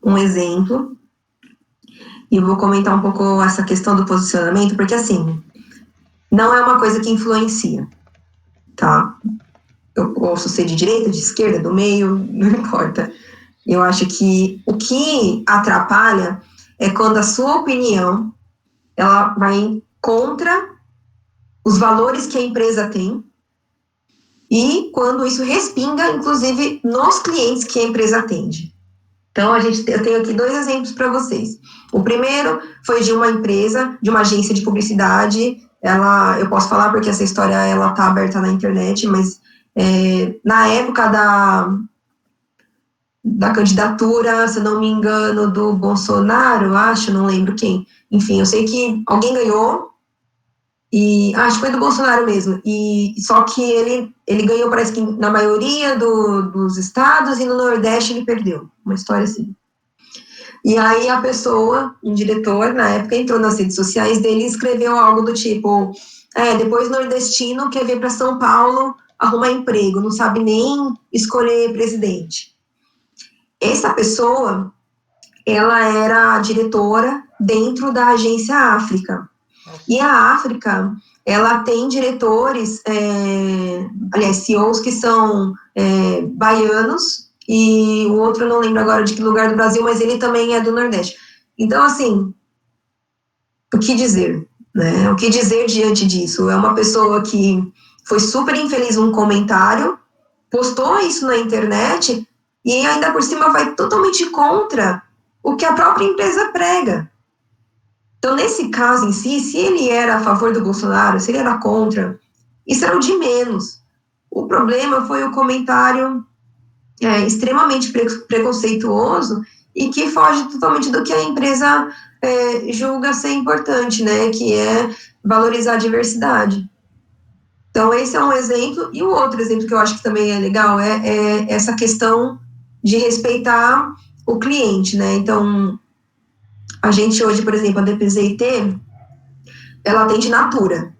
um exemplo e vou comentar um pouco essa questão do posicionamento, porque assim, não é uma coisa que influencia, tá? Eu posso ser de direita, de esquerda, do meio, não importa. Eu acho que o que atrapalha é quando a sua opinião ela vai contra os valores que a empresa tem e quando isso respinga, inclusive, nos clientes que a empresa atende. Então, eu tenho aqui 2 exemplos para vocês. O primeiro foi de uma empresa, de uma agência de publicidade. Eu posso falar porque essa história ela está aberta na internet, mas na época da candidatura, se não me engano, do Bolsonaro, acho, não lembro quem. Enfim, eu sei que alguém ganhou, acho que foi do Bolsonaro mesmo, só que ele ganhou, parece que na maioria dos estados, e no Nordeste ele perdeu, uma história assim. E aí a pessoa, um diretor, na época, entrou nas redes sociais dele e escreveu algo do tipo, depois nordestino quer vir para São Paulo arrumar emprego, não sabe nem escolher presidente. Essa pessoa, ela era diretora dentro da agência África. E a África, ela tem diretores, aliás, CEOs que são baianos, e o outro eu não lembro agora de que lugar do Brasil, mas ele também é do Nordeste. Então, assim, o que dizer, né? O que dizer diante disso? É uma pessoa que foi super infeliz num comentário, postou isso na internet, e ainda por cima vai totalmente contra o que a própria empresa prega. Então, nesse caso em si, se ele era a favor do Bolsonaro, se ele era contra, isso era o de menos. O problema foi o comentário extremamente preconceituoso e que foge totalmente do que a empresa julga ser importante, né, que é valorizar a diversidade. Então, esse é um exemplo. E o outro exemplo que eu acho que também é legal é essa questão de respeitar o cliente, né? Então, a gente hoje, por exemplo, a DPZIT, ela atende Natura.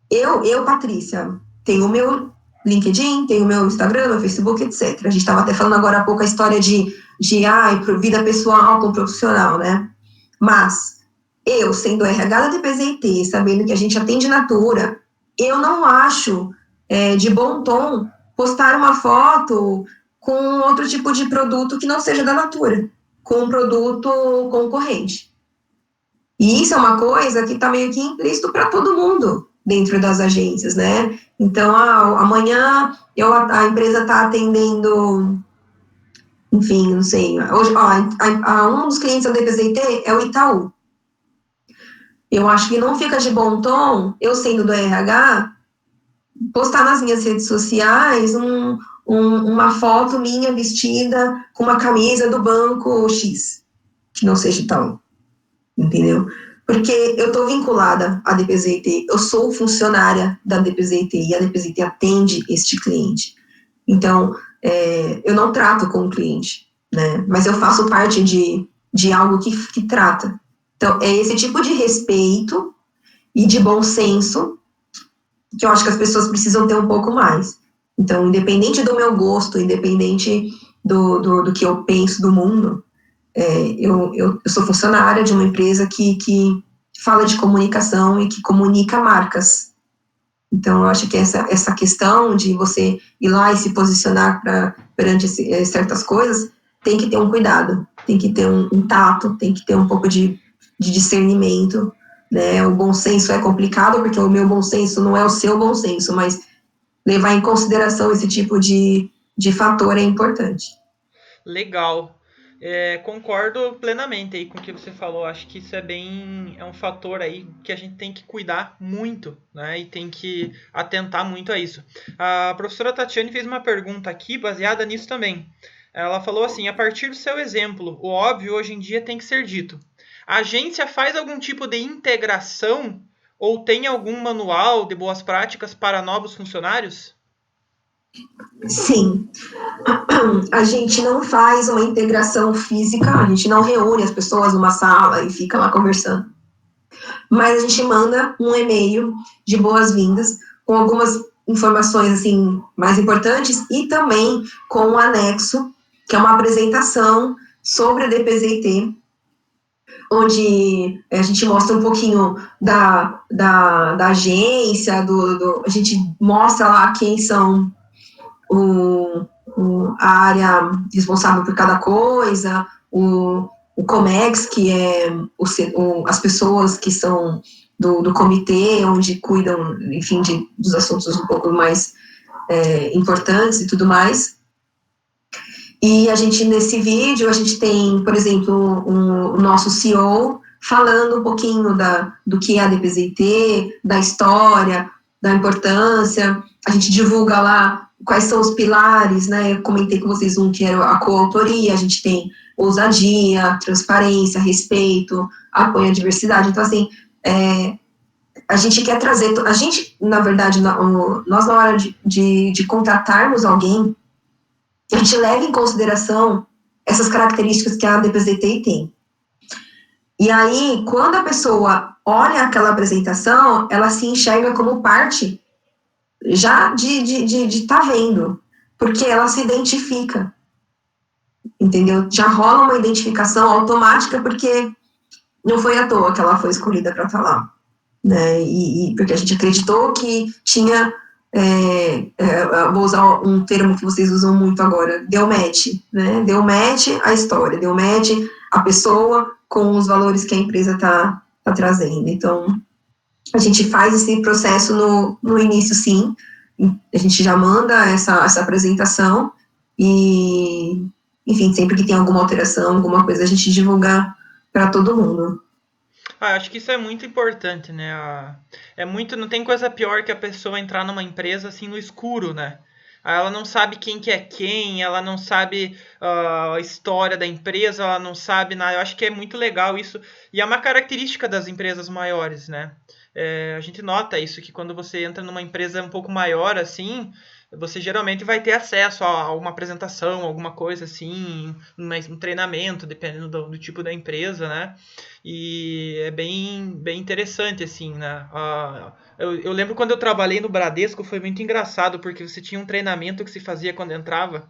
Eu, Patrícia, tenho o meu LinkedIn, tenho o meu Instagram, meu Facebook, etc. A gente estava até falando agora há pouco a história de vida pessoal com profissional, né? Mas eu, sendo RH da DPZIT, sabendo que a gente atende Natura, eu não acho de bom tom postar uma foto com outro tipo de produto que não seja da Natura, com um produto concorrente. E isso é uma coisa que está meio que implícito para todo mundo dentro das agências, né? Então, amanhã a empresa está atendendo, enfim, não sei, hoje, um dos clientes da DPZIT é o Itaú. Eu acho que não fica de bom tom, eu sendo do RH, postar nas minhas redes sociais uma foto minha vestida com uma camisa do banco X, que não seja Itaú, entendeu? Porque eu estou vinculada à DPZIT, eu sou funcionária da DPZIT e a DPZIT atende este cliente. Então, eu não trato com o cliente, né? Mas eu faço parte de algo que trata. Então, é esse tipo de respeito e de bom senso que eu acho que as pessoas precisam ter um pouco mais. Então, independente do meu gosto, independente do que eu penso do mundo, eu sou funcionária de uma empresa que fala de comunicação e que comunica marcas. Então, eu acho que essa questão de você ir lá e se posicionar perante certas coisas, tem que ter um cuidado, tem que ter um tato, tem que ter um pouco de discernimento, né? O bom senso é complicado, porque o meu bom senso não é o seu bom senso, mas levar em consideração esse tipo de fator é importante. Legal. Concordo plenamente aí com o que você falou. Acho que isso é um fator aí que a gente tem que cuidar muito, né? E tem que atentar muito a isso. A professora Tatiane fez uma pergunta aqui baseada nisso também. Ela falou assim: a partir do seu exemplo, o óbvio hoje em dia tem que ser dito. A agência faz algum tipo de integração ou tem algum manual de boas práticas para novos funcionários? Sim. A gente não faz uma integração física, a gente não reúne as pessoas numa sala e fica lá conversando. Mas a gente manda um e-mail de boas-vindas com algumas informações assim mais importantes e também com um anexo, que é uma apresentação sobre a DPZIT, onde a gente mostra um pouquinho da agência, a gente mostra lá quem são a área responsável por cada coisa, o COMEX, que é as pessoas que são do comitê, onde cuidam, enfim, dos assuntos um pouco mais importantes e tudo mais. E a gente, nesse vídeo, a gente tem, por exemplo, o nosso CEO falando um pouquinho do que é a DPZIT, da história, da importância. A gente divulga lá quais são os pilares, né? Eu comentei com vocês que era a coautoria, a gente tem ousadia, transparência, respeito, apoio à diversidade. Então, assim, a gente quer trazer... A gente, na verdade, nós, na hora de contratarmos alguém, a gente leva em consideração essas características que a DPZT tem. E aí, quando a pessoa olha aquela apresentação, ela se enxerga como parte já de estar vendo, porque ela se identifica, entendeu? Já rola uma identificação automática, porque não foi à toa que ela foi escolhida para estar lá, né? E porque a gente acreditou que tinha, vou usar um termo que vocês usam muito agora, deu match, né? Deu match a história, deu match a pessoa com os valores que a empresa está trazendo. Então, a gente faz esse processo no início, sim. A gente já manda essa apresentação e, enfim, sempre que tem alguma alteração, alguma coisa, a gente divulga para todo mundo. Acho que isso é muito importante, né? Não tem coisa pior que a pessoa entrar numa empresa assim no escuro, né? Ela não sabe quem que é quem, ela não sabe a história da empresa, ela não sabe nada. Eu acho que é muito legal isso. E é uma característica das empresas maiores, né? A gente nota isso, que quando você entra numa empresa um pouco maior, assim, você geralmente vai ter acesso a uma apresentação, alguma coisa assim, um treinamento, dependendo do tipo da empresa, né? E é bem interessante, assim, né? Eu lembro quando eu trabalhei no Bradesco, foi muito engraçado, porque você tinha um treinamento que se fazia quando entrava,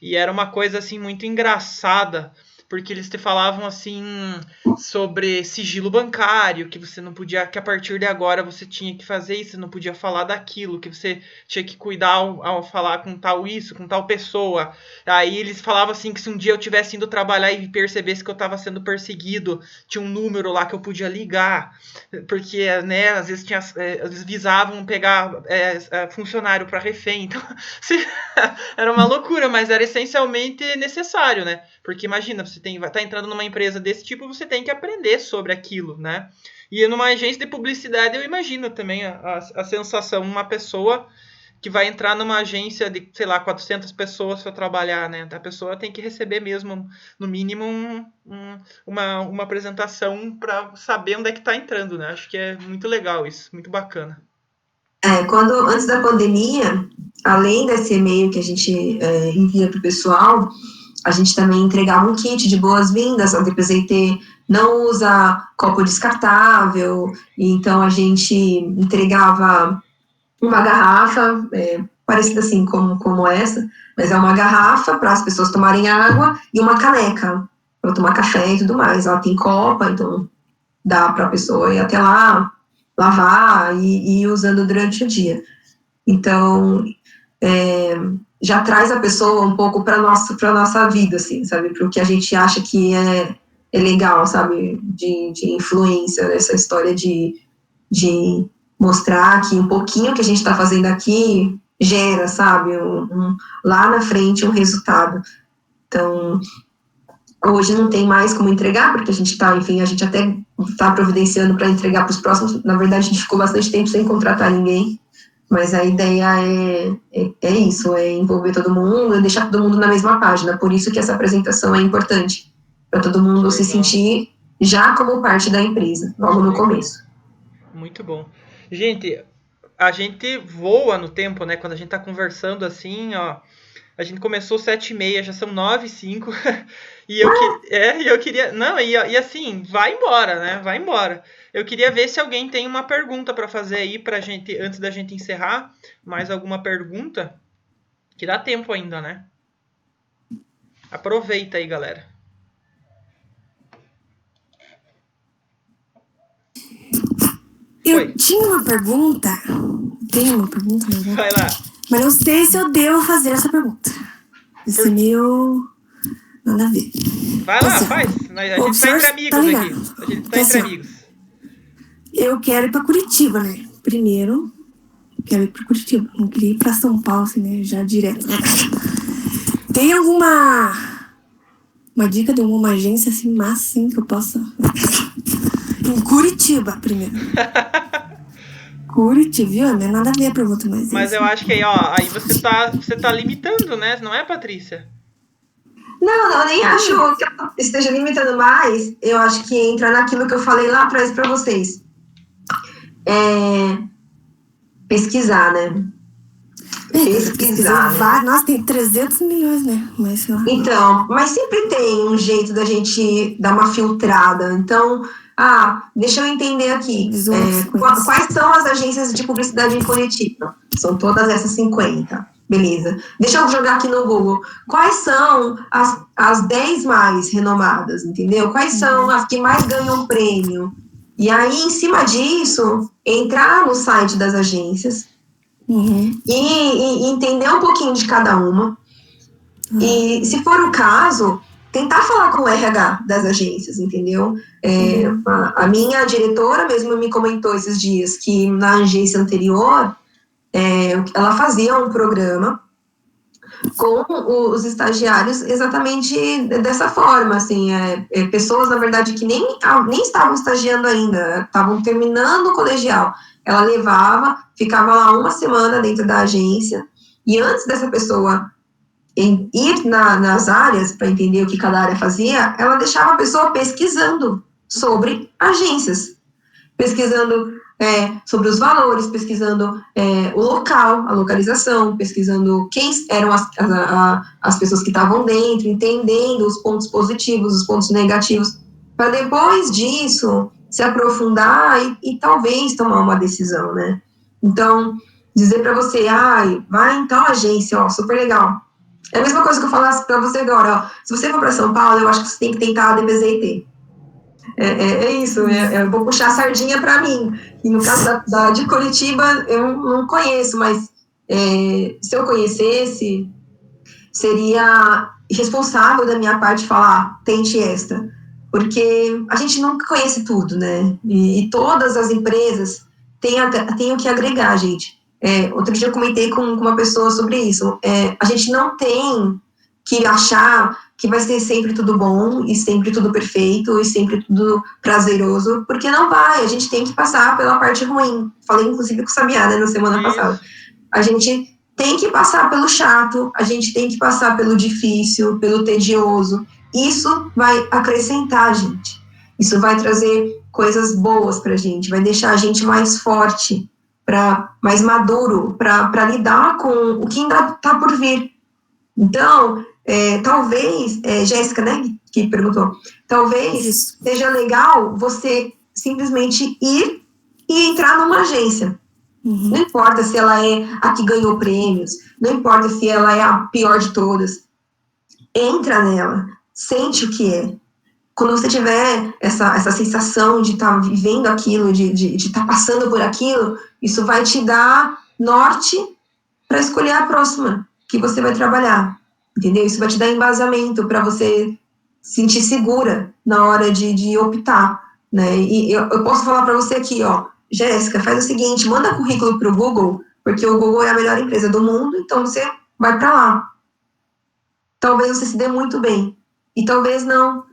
e era uma coisa, assim, muito engraçada, porque eles te falavam, assim, sobre sigilo bancário, que você não podia, que a partir de agora você tinha que fazer isso, você não podia falar daquilo, que você tinha que cuidar ao falar com tal pessoa. Aí eles falavam assim que se um dia eu tivesse indo trabalhar e percebesse que eu estava sendo perseguido, tinha um número lá que eu podia ligar, porque, né, às vezes eles visavam pegar funcionário para refém, então era uma loucura, mas era essencialmente necessário, né? Porque imagina, você tá entrando numa empresa desse tipo, você tem que aprender sobre aquilo, né? E numa agência de publicidade eu imagino também a sensação, uma pessoa que vai entrar numa agência de, sei lá, 400 pessoas para trabalhar, né? A pessoa tem que receber mesmo, no mínimo, uma apresentação para saber onde é que está entrando, né? Acho que é muito legal isso, muito bacana. Antes da pandemia, além desse e-mail que a gente envia para o pessoal, a gente também entregava um kit de boas-vindas. A DPZT não usa copo descartável, então a gente entregava uma garrafa, parecida assim como essa, mas é uma garrafa para as pessoas tomarem água e uma caneca para tomar café e tudo mais. Ela tem copa, então dá para a pessoa ir até lá, lavar e ir usando durante o dia. Então, já traz a pessoa um pouco para nossa vida, assim, sabe? Para o que a gente acha que é legal, sabe? De influência, essa história de mostrar que um pouquinho que a gente está fazendo aqui gera, sabe? Lá na frente um resultado. Então, hoje não tem mais como entregar, porque a gente está, enfim, a gente até está providenciando para entregar para os próximos. Na verdade, a gente ficou bastante tempo sem contratar ninguém. Mas a ideia é isso, é envolver todo mundo e deixar todo mundo na mesma página. Por isso que essa apresentação é importante, para todo mundo se sentir já como parte da empresa, logo no começo. Muito bom. Gente, a gente voa no tempo, né? Quando a gente tá conversando assim, ó. A gente começou 7h30, já são 9h05. E eu queria... Não, e assim, vai embora, né? Vai embora. Eu queria ver se alguém tem uma pergunta para fazer aí pra gente, antes da gente encerrar. Mais alguma pergunta? Que dá tempo ainda, né? Aproveita aí, galera. Eu tinha uma pergunta. Tenho uma pergunta, né? Vai lá. Mas não sei se eu devo fazer essa pergunta. Isso é meio... nada a ver. Vai lá, faz. A gente tá entre amigos aqui. A gente tá entre amigos. Eu quero ir pra Curitiba, né? Primeiro, quero ir pra Curitiba. Não queria ir pra São Paulo, assim, né? Já direto. Tem alguma... uma dica de alguma agência, assim, massa, assim, que eu possa... Em Curitiba, primeiro. Curitiba, viu? Não é nada a ver a pergunta, mas... Mas eu acho que aí você tá limitando, né? Não é, Patrícia? Não, nem acho que eu esteja limitando mais. Eu acho que entra naquilo que eu falei lá atrás para vocês. Pesquisar, né? pesquisar, né? Nossa, tem 300 milhões, né? Mas sei lá. Então, mas sempre tem um jeito da gente dar uma filtrada. Então, deixa eu entender aqui. Quais são as agências de publicidade em Curitiba? São todas essas 50. Beleza. Deixa eu jogar aqui no Google. Quais são as 10 mais renomadas, entendeu? Quais são as que mais ganham prêmio? E aí, em cima disso, entrar no site das agências e entender um pouquinho de cada uma. E, se for o caso, tentar falar com o RH das agências, entendeu? A minha diretora mesmo me comentou esses dias que na agência anterior, ela fazia um programa com os estagiários exatamente dessa forma, assim, pessoas, na verdade, que nem estavam estagiando ainda, estavam terminando o colegial. Ela levava, ficava lá uma semana dentro da agência, e antes dessa pessoa ir nas áreas para entender o que cada área fazia, ela deixava a pessoa pesquisando sobre agências, pesquisando sobre os valores, pesquisando o local, a localização, pesquisando quem eram as pessoas que estavam dentro, entendendo os pontos positivos, os pontos negativos, para depois disso se aprofundar e talvez tomar uma decisão, né? Então, dizer para você, vai em tal agência, super legal. É a mesma coisa que eu falasse para você agora, se você for para São Paulo, eu acho que você tem que tentar a DPZT. É isso, eu vou puxar a sardinha para mim. E no caso de Curitiba, eu não conheço, mas se eu conhecesse, seria irresponsável da minha parte falar, tente esta. Porque a gente nunca conhece tudo, né? E todas as empresas têm o que agregar, gente. Outro dia eu comentei com uma pessoa sobre isso. A gente não tem que achar que vai ser sempre tudo bom, e sempre tudo perfeito, e sempre tudo prazeroso, porque não vai, a gente tem que passar pela parte ruim. Falei, inclusive, com o Sabiá, né, na semana passada. A gente tem que passar pelo chato, a gente tem que passar pelo difícil, pelo tedioso. Isso vai acrescentar a gente. Isso vai trazer coisas boas pra gente, vai deixar a gente mais forte, mais maduro, para lidar com o que ainda está por vir. Então, talvez, Jéssica, né, que perguntou, talvez seja legal você simplesmente ir e entrar numa agência. Não importa se ela é a que ganhou prêmios, não importa se ela é a pior de todas. Entra nela, sente o que é. Quando você tiver essa sensação de estar vivendo aquilo, de estar passando por aquilo, isso vai te dar norte para escolher a próxima que você vai trabalhar, entendeu? Isso vai te dar embasamento para você se sentir segura na hora de optar, né? E eu posso falar para você aqui, Jéssica, faz o seguinte, manda currículo para o Google, porque o Google é a melhor empresa do mundo, então você vai para lá. Talvez você se dê muito bem, e talvez não,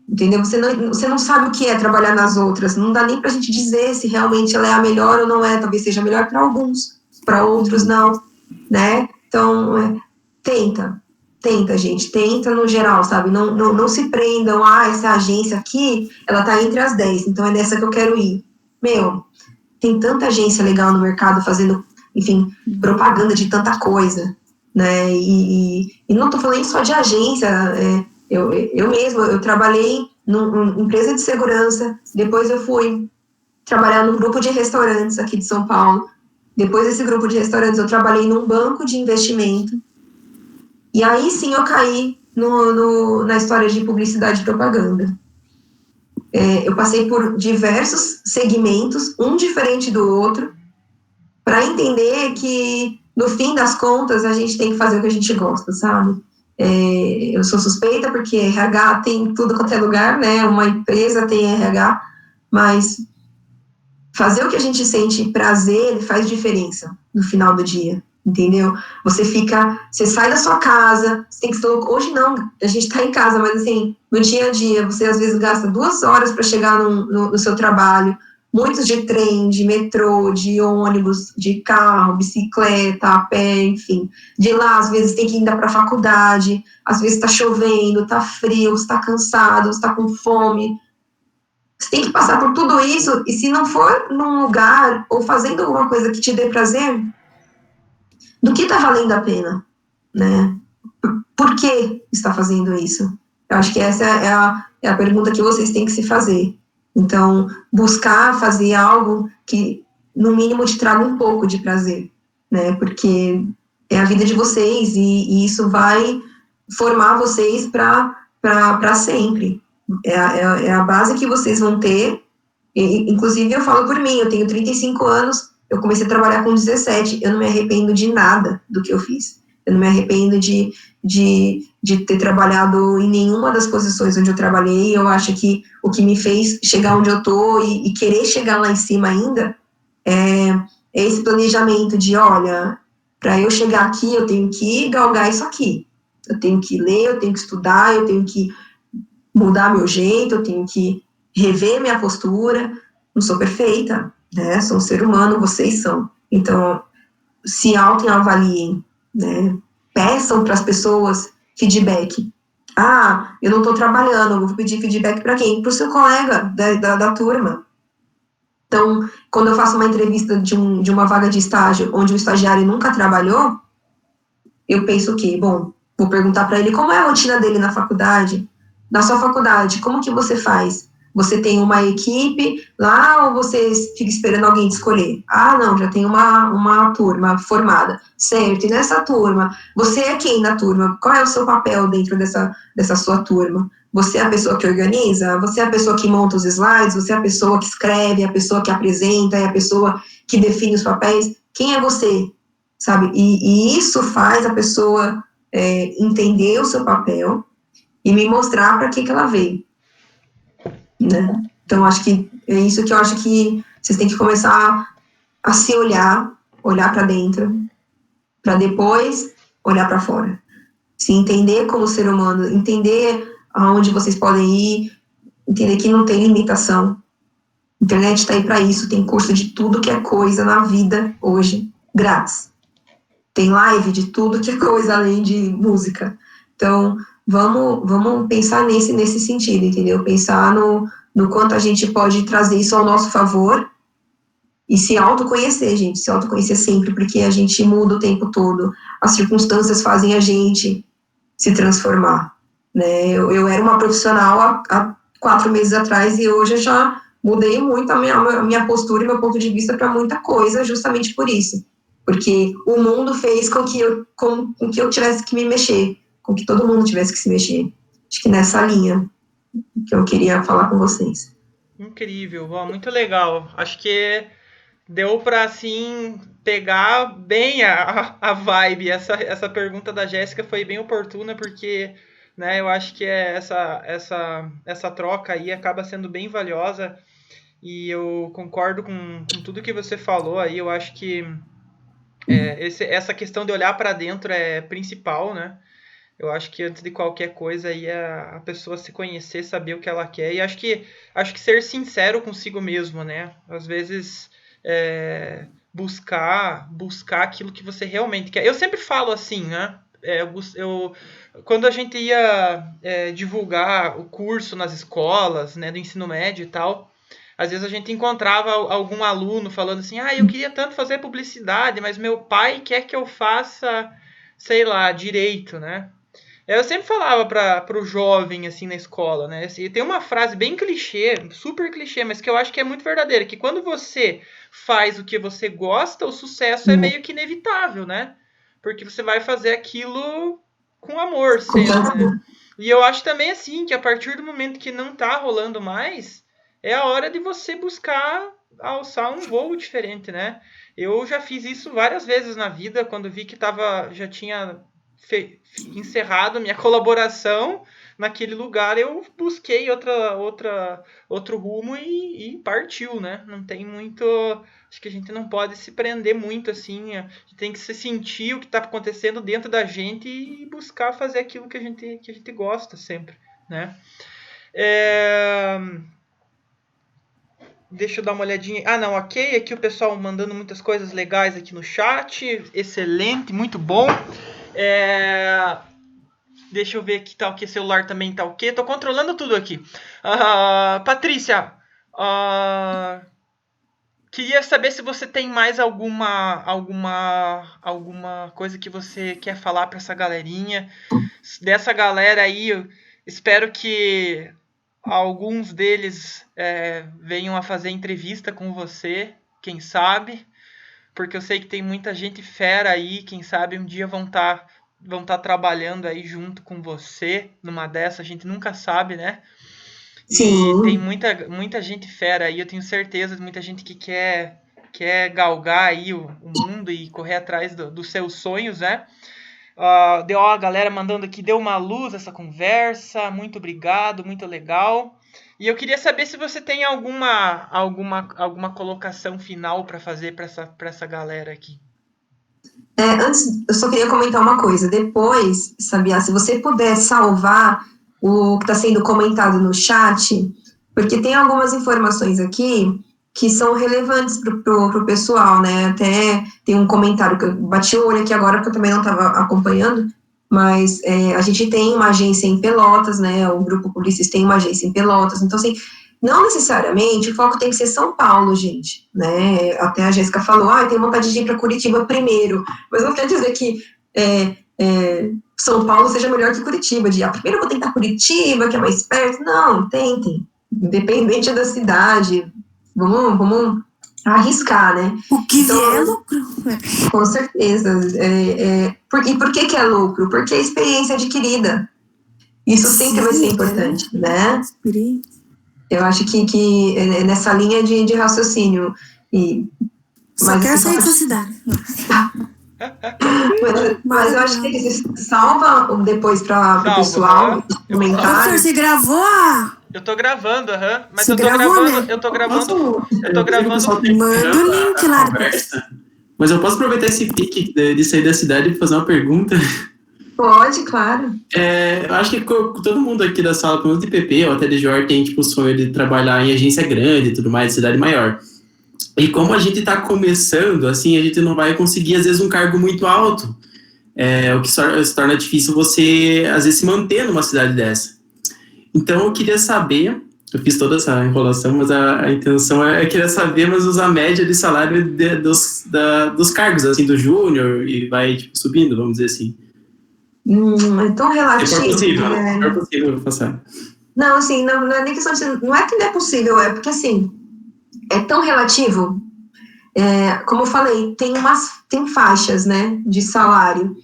entendeu? Você não sabe o que é trabalhar nas outras, não dá nem pra gente dizer se realmente ela é a melhor ou não é, talvez seja melhor para alguns, para outros não, né? Então, tenta, gente, tenta no geral, sabe? Não se prendam, essa agência aqui, ela tá entre as 10, então é nessa que eu quero ir. Tem tanta agência legal no mercado fazendo, enfim, propaganda de tanta coisa, né? E não tô falando só de agência, eu mesma, eu trabalhei numa empresa de segurança, depois eu fui trabalhar num grupo de restaurantes aqui de São Paulo, depois desse grupo de restaurantes eu trabalhei num banco de investimento, e aí sim eu caí na história de publicidade e propaganda. Eu passei por diversos segmentos, um diferente do outro, para entender que, no fim das contas, a gente tem que fazer o que a gente gosta, sabe? Eu sou suspeita porque RH tem tudo quanto é lugar, né? Uma empresa tem RH, mas fazer o que a gente sente prazer faz diferença no final do dia, entendeu? Você sai da sua casa, você tem que hoje não, a gente tá em casa, mas assim, no dia a dia, você às vezes gasta 2 horas para chegar no seu trabalho, muitos de trem, de metrô, de ônibus, de carro, bicicleta, a pé, enfim. De lá, às vezes, tem que ir para a faculdade, às vezes está chovendo, está frio, você está cansado, você está com fome. Você tem que passar por tudo isso, e se não for num lugar ou fazendo alguma coisa que te dê prazer, do que está valendo a pena, né? Por que está fazendo isso? Eu acho que essa é a pergunta que vocês têm que se fazer. Então, buscar fazer algo que, no mínimo, te traga um pouco de prazer, né? Porque é a vida de vocês e isso vai formar vocês para sempre. É a base que vocês vão ter. Inclusive, eu falo por mim, eu tenho 35 anos, eu comecei a trabalhar com 17, eu não me arrependo de nada do que eu fiz. Eu não me arrependo de ter trabalhado em nenhuma das posições onde eu trabalhei. Eu acho que o que me fez chegar onde eu estou e querer chegar lá em cima ainda é esse planejamento de, olha, para eu chegar aqui, eu tenho que galgar isso aqui. Eu tenho que ler, eu tenho que estudar, eu tenho que mudar meu jeito, eu tenho que rever minha postura. Não sou perfeita, né? Sou um ser humano, vocês são. Então, se autoavaliem, né? Peçam para as pessoas feedback. Ah, eu não estou trabalhando, eu vou pedir feedback para quem? Para o seu colega da turma. Então, quando eu faço uma entrevista de uma vaga de estágio, onde o estagiário nunca trabalhou, eu penso o quê? Bom, vou perguntar para ele como é a rotina dele na faculdade. Na sua faculdade, como que você faz? Você tem uma equipe lá ou você fica esperando alguém te escolher? Ah, não, já tem uma turma formada. Certo, e nessa turma, você é quem na turma? Qual é o seu papel dentro dessa sua turma? Você é a pessoa que organiza? Você é a pessoa que monta os slides? Você é a pessoa que escreve? É a pessoa que apresenta? É a pessoa que define os papéis? Quem é você? Sabe? E isso faz a pessoa entender o seu papel e me mostrar para que ela veio, né? Então, acho que é isso que eu acho que vocês têm que começar a se olhar para dentro, para depois olhar para fora. Se entender como ser humano, entender aonde vocês podem ir, entender que não tem limitação. A internet está aí para isso, tem curso de tudo que é coisa na vida hoje, grátis. Tem live de tudo que é coisa além de música. Então, vamos pensar nesse sentido, entendeu? Pensar no quanto a gente pode trazer isso ao nosso favor e se autoconhecer, gente. Se autoconhecer sempre, porque a gente muda o tempo todo. As circunstâncias fazem a gente se transformar, né? Eu era uma profissional há 4 meses atrás e hoje eu já mudei muito a minha postura e meu ponto de vista para muita coisa, justamente por isso. Porque o mundo fez com que eu tivesse que me mexer, com que todo mundo tivesse que se mexer. Acho que nessa linha que eu queria falar com vocês. Incrível, bom, muito legal. Acho que deu para assim pegar bem a vibe. Essa pergunta da Jéssica foi bem oportuna porque, né, eu acho que essa troca aí acaba sendo bem valiosa e eu concordo com tudo que você falou aí. Eu acho que essa questão de olhar para dentro é principal, né? Eu acho que antes de qualquer coisa aí a pessoa se conhecer, saber o que ela quer. E acho que ser sincero consigo mesmo, né? Às vezes buscar aquilo que você realmente quer. Eu sempre falo assim, né? Quando a gente ia divulgar o curso nas escolas, né, do ensino médio e tal, às vezes a gente encontrava algum aluno falando assim, eu queria tanto fazer publicidade, mas meu pai quer que eu faça, sei lá, direito, né? Eu sempre falava para o jovem, assim, na escola, né? Assim, tem uma frase bem clichê, super clichê, mas que eu acho que é muito verdadeira, que quando você faz o que você gosta, o sucesso é meio que inevitável, né? Porque você vai fazer aquilo com amor sempre, né? E eu acho também, assim, que a partir do momento que não tá rolando mais, é a hora de você buscar alçar um voo diferente, né? Eu já fiz isso várias vezes na vida, quando vi que já tinha encerrado minha colaboração naquele lugar, eu busquei outro rumo e partiu, né? Não tem muito... Acho que a gente não pode se prender muito, assim. A gente tem que se sentir o que está acontecendo dentro da gente e buscar fazer aquilo que a gente gosta sempre, né? Deixa eu dar uma olhadinha. Não, ok. Aqui o pessoal mandando muitas coisas legais aqui no chat. Excelente, muito bom. Deixa eu ver aqui, tá ok. Celular também tá ok. Tô controlando tudo aqui. Patrícia, queria saber se você tem mais alguma coisa que você quer falar para essa galerinha. Dessa galera aí, eu espero que alguns deles venham a fazer entrevista com você, quem sabe, porque eu sei que tem muita gente fera aí, quem sabe um dia vão tá trabalhando aí junto com você, numa dessa, a gente nunca sabe, né? Sim. E tem muita gente fera aí, eu tenho certeza de muita gente que quer galgar aí o mundo e correr atrás dos seus sonhos, né? Deu a galera mandando aqui, deu uma luz essa conversa, muito obrigado, muito legal. E eu queria saber se você tem alguma colocação final para fazer para essa galera aqui. Antes, eu só queria comentar uma coisa. Depois, Sabia, se você puder salvar o que está sendo comentado no chat, porque tem algumas informações aqui que são relevantes para o pessoal, né? Até tem um comentário que eu bati o olho aqui agora, porque eu também não estava acompanhando, mas a gente tem uma agência em Pelotas, né? O Grupo Publicis tem uma agência em Pelotas, então, assim, não necessariamente o foco tem que ser São Paulo, gente, né? Até a Jéssica falou, eu tenho vontade de ir para Curitiba primeiro, mas não quer dizer que São Paulo seja melhor que Curitiba, primeiro eu vou tentar Curitiba, que é mais perto. Não, tentem, independente da cidade, vamos arriscar, né? O que então, é lucro. Com certeza. E por que é lucro? Porque é experiência adquirida. Isso sempre vai ser importante, né? Experiência. Eu acho que é nessa linha de raciocínio. Só quero sair dessa cidade. Mas eu acho que eles salvam depois para o pessoal comentar. Professor, você gravou? Eu tô gravando, mas você eu tô gravou, gravando, né? eu tô gravando. Manda o link lá. Mas eu posso aproveitar esse pique de sair da cidade e fazer uma pergunta? Pode, claro. Eu acho que todo mundo aqui da sala, pelo menos de PP ou até de Jor, tem tipo o sonho de trabalhar em agência grande e tudo mais, cidade maior. E como a gente está começando, assim, a gente não vai conseguir, às vezes, um cargo muito alto. O que se torna difícil você, às vezes, se manter numa cidade dessa. Então, eu queria saber, eu fiz toda essa enrolação, mas a intenção é querer saber, mas usar a média de salário dos cargos, assim, do júnior, e vai tipo, subindo, vamos dizer assim. É tão relativo. Se for possível passar. Não, assim, não é nem questão de... Não é que não é possível, é porque, assim, é tão relativo. Como eu falei, tem faixas, né, de salário.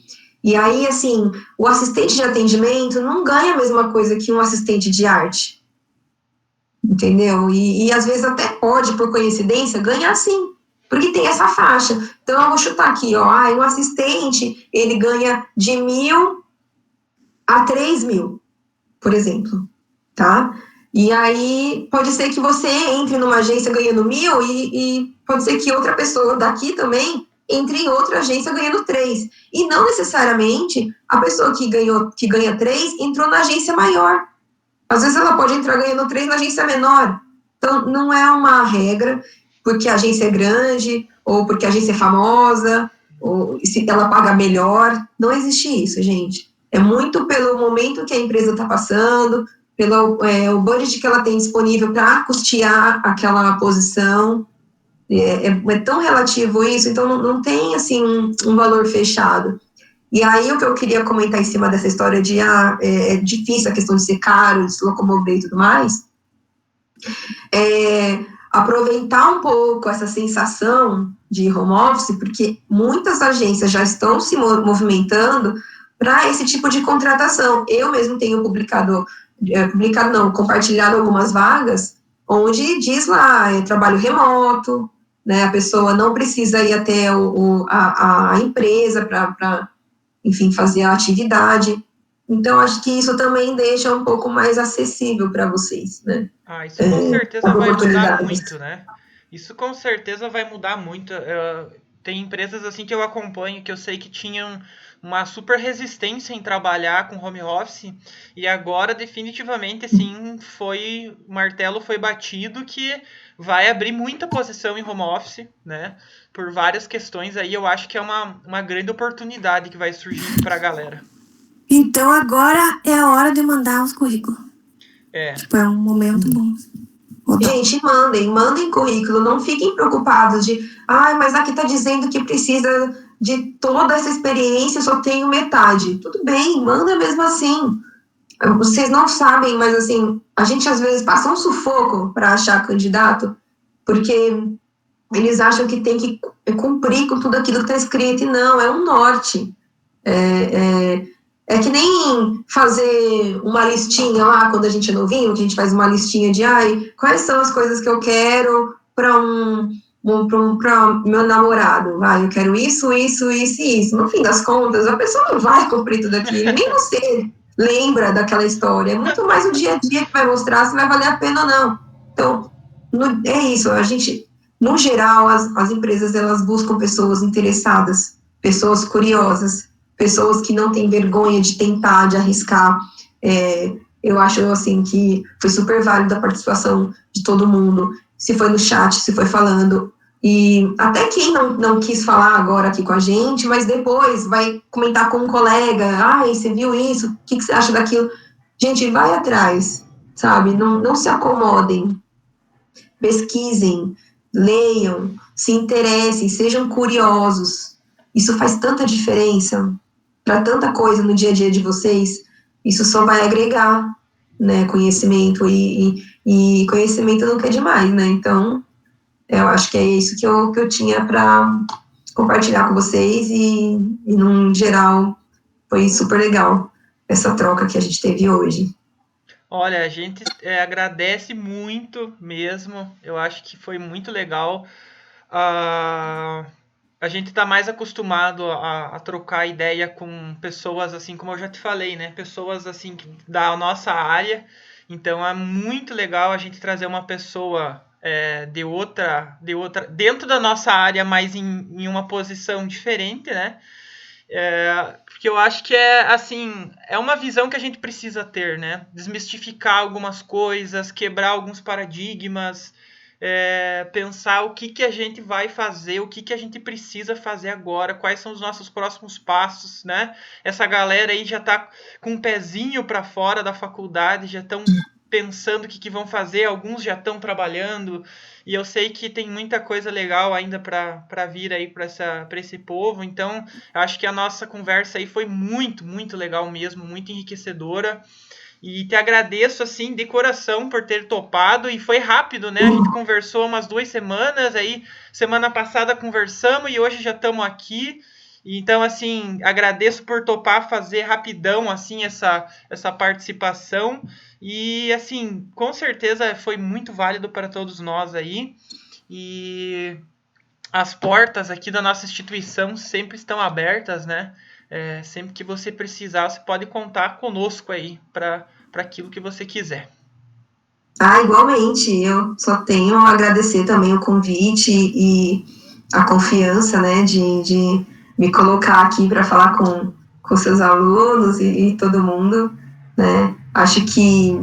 E aí, assim, o assistente de atendimento não ganha a mesma coisa que um assistente de arte. Entendeu? E às vezes até pode, por coincidência, ganhar sim. Porque tem essa faixa. Então, eu vou chutar aqui, um assistente, ele ganha de 1.000 a 3.000, por exemplo, tá? E aí, pode ser que você entre numa agência ganhando 1.000 e pode ser que outra pessoa daqui também entre em outra agência ganhando 3. E não necessariamente a pessoa que ganha 3 entrou na agência maior. Às vezes ela pode entrar ganhando 3 na agência menor. Então, não é uma regra, porque a agência é grande, ou porque a agência é famosa, ou se ela paga melhor. Não existe isso, gente. É muito pelo momento que a empresa está passando, pelo o budget que ela tem disponível para custear aquela posição. É tão relativo isso, então não tem, assim, um valor fechado. E aí, o que eu queria comentar em cima dessa história de é difícil a questão de ser caro, de se locomover e tudo mais, aproveitar um pouco essa sensação de home office, porque muitas agências já estão se movimentando para esse tipo de contratação. Eu mesmo tenho compartilhado algumas vagas, onde diz lá, trabalho remoto, né, a pessoa não precisa ir até a empresa para, enfim, fazer a atividade. Então, acho que isso também deixa um pouco mais acessível para vocês, né? Isso com certeza vai mudar muito, né? Isso com certeza vai mudar muito. Tem empresas assim que eu acompanho, que eu sei que tinham uma super resistência em trabalhar com home office, e agora definitivamente assim o martelo foi batido que vai abrir muita posição em home office, né? Por várias questões aí, eu acho que é uma grande oportunidade que vai surgir para a galera. Então agora é a hora de mandar os currículos. É um momento bom. Gente, mandem currículo, não fiquem preocupados de, mas aqui está dizendo que precisa de toda essa experiência, só tenho metade. Tudo bem, manda mesmo assim. Vocês não sabem, mas assim, a gente às vezes passa um sufoco para achar candidato, porque eles acham que tem que cumprir com tudo aquilo que está escrito, e não, é um norte. É que nem fazer uma listinha lá, quando a gente é novinho, que a gente faz uma listinha de, quais são as coisas que eu quero para meu namorado? Eu quero isso, isso, isso e isso. No fim das contas, a pessoa não vai cumprir tudo aquilo, nem você lembra daquela história. É muito mais o dia a dia que vai mostrar se vai valer a pena ou não. Então, é isso, a gente, no geral, as empresas, elas buscam pessoas interessadas, pessoas curiosas, pessoas que não têm vergonha de tentar, de arriscar. Eu acho, assim, que foi super válido a participação de todo mundo, se foi no chat, se foi falando, e até quem não quis falar agora aqui com a gente, mas depois vai comentar com um colega, você viu isso, o que você acha daquilo? Gente, vai atrás, sabe? Não se acomodem, pesquisem, leiam, se interessem, sejam curiosos. Isso faz tanta diferença para tanta coisa no dia a dia de vocês. Isso só vai agregar, né, conhecimento, e conhecimento nunca é demais, né? Então, eu acho que é isso que eu tinha para compartilhar com vocês, e num geral, foi super legal essa troca que a gente teve hoje. Olha, a gente agradece muito mesmo. Eu acho que foi muito legal. A gente está mais acostumado a trocar ideia com pessoas, assim, como eu já te falei, né? Pessoas, assim, da nossa área. Então, é muito legal a gente trazer uma pessoa de outra, dentro da nossa área, mas em uma posição diferente, né? Porque eu acho que é uma visão que a gente precisa ter, né? Desmistificar algumas coisas, quebrar alguns paradigmas, pensar o que a gente vai fazer, o que a gente precisa fazer agora, quais são os nossos próximos passos, né? Essa galera aí já tá com um pezinho para fora da faculdade, já estão pensando o que vão fazer, alguns já estão trabalhando, e eu sei que tem muita coisa legal ainda para vir aí para esse povo. Então, eu acho que a nossa conversa aí foi muito, muito legal mesmo, muito enriquecedora. E te agradeço, assim, de coração por ter topado. E foi rápido, né? A gente conversou umas 2 semanas, aí semana passada conversamos e hoje já estamos aqui. Então, assim, agradeço por topar fazer rapidão, assim, essa participação. E, assim, com certeza foi muito válido para todos nós aí. E as portas aqui da nossa instituição sempre estão abertas, né? Sempre que você precisar, você pode contar conosco aí para aquilo que você quiser. Igualmente, eu só tenho a agradecer também o convite e a confiança, né, de me colocar aqui para falar com seus alunos e todo mundo, né? Acho que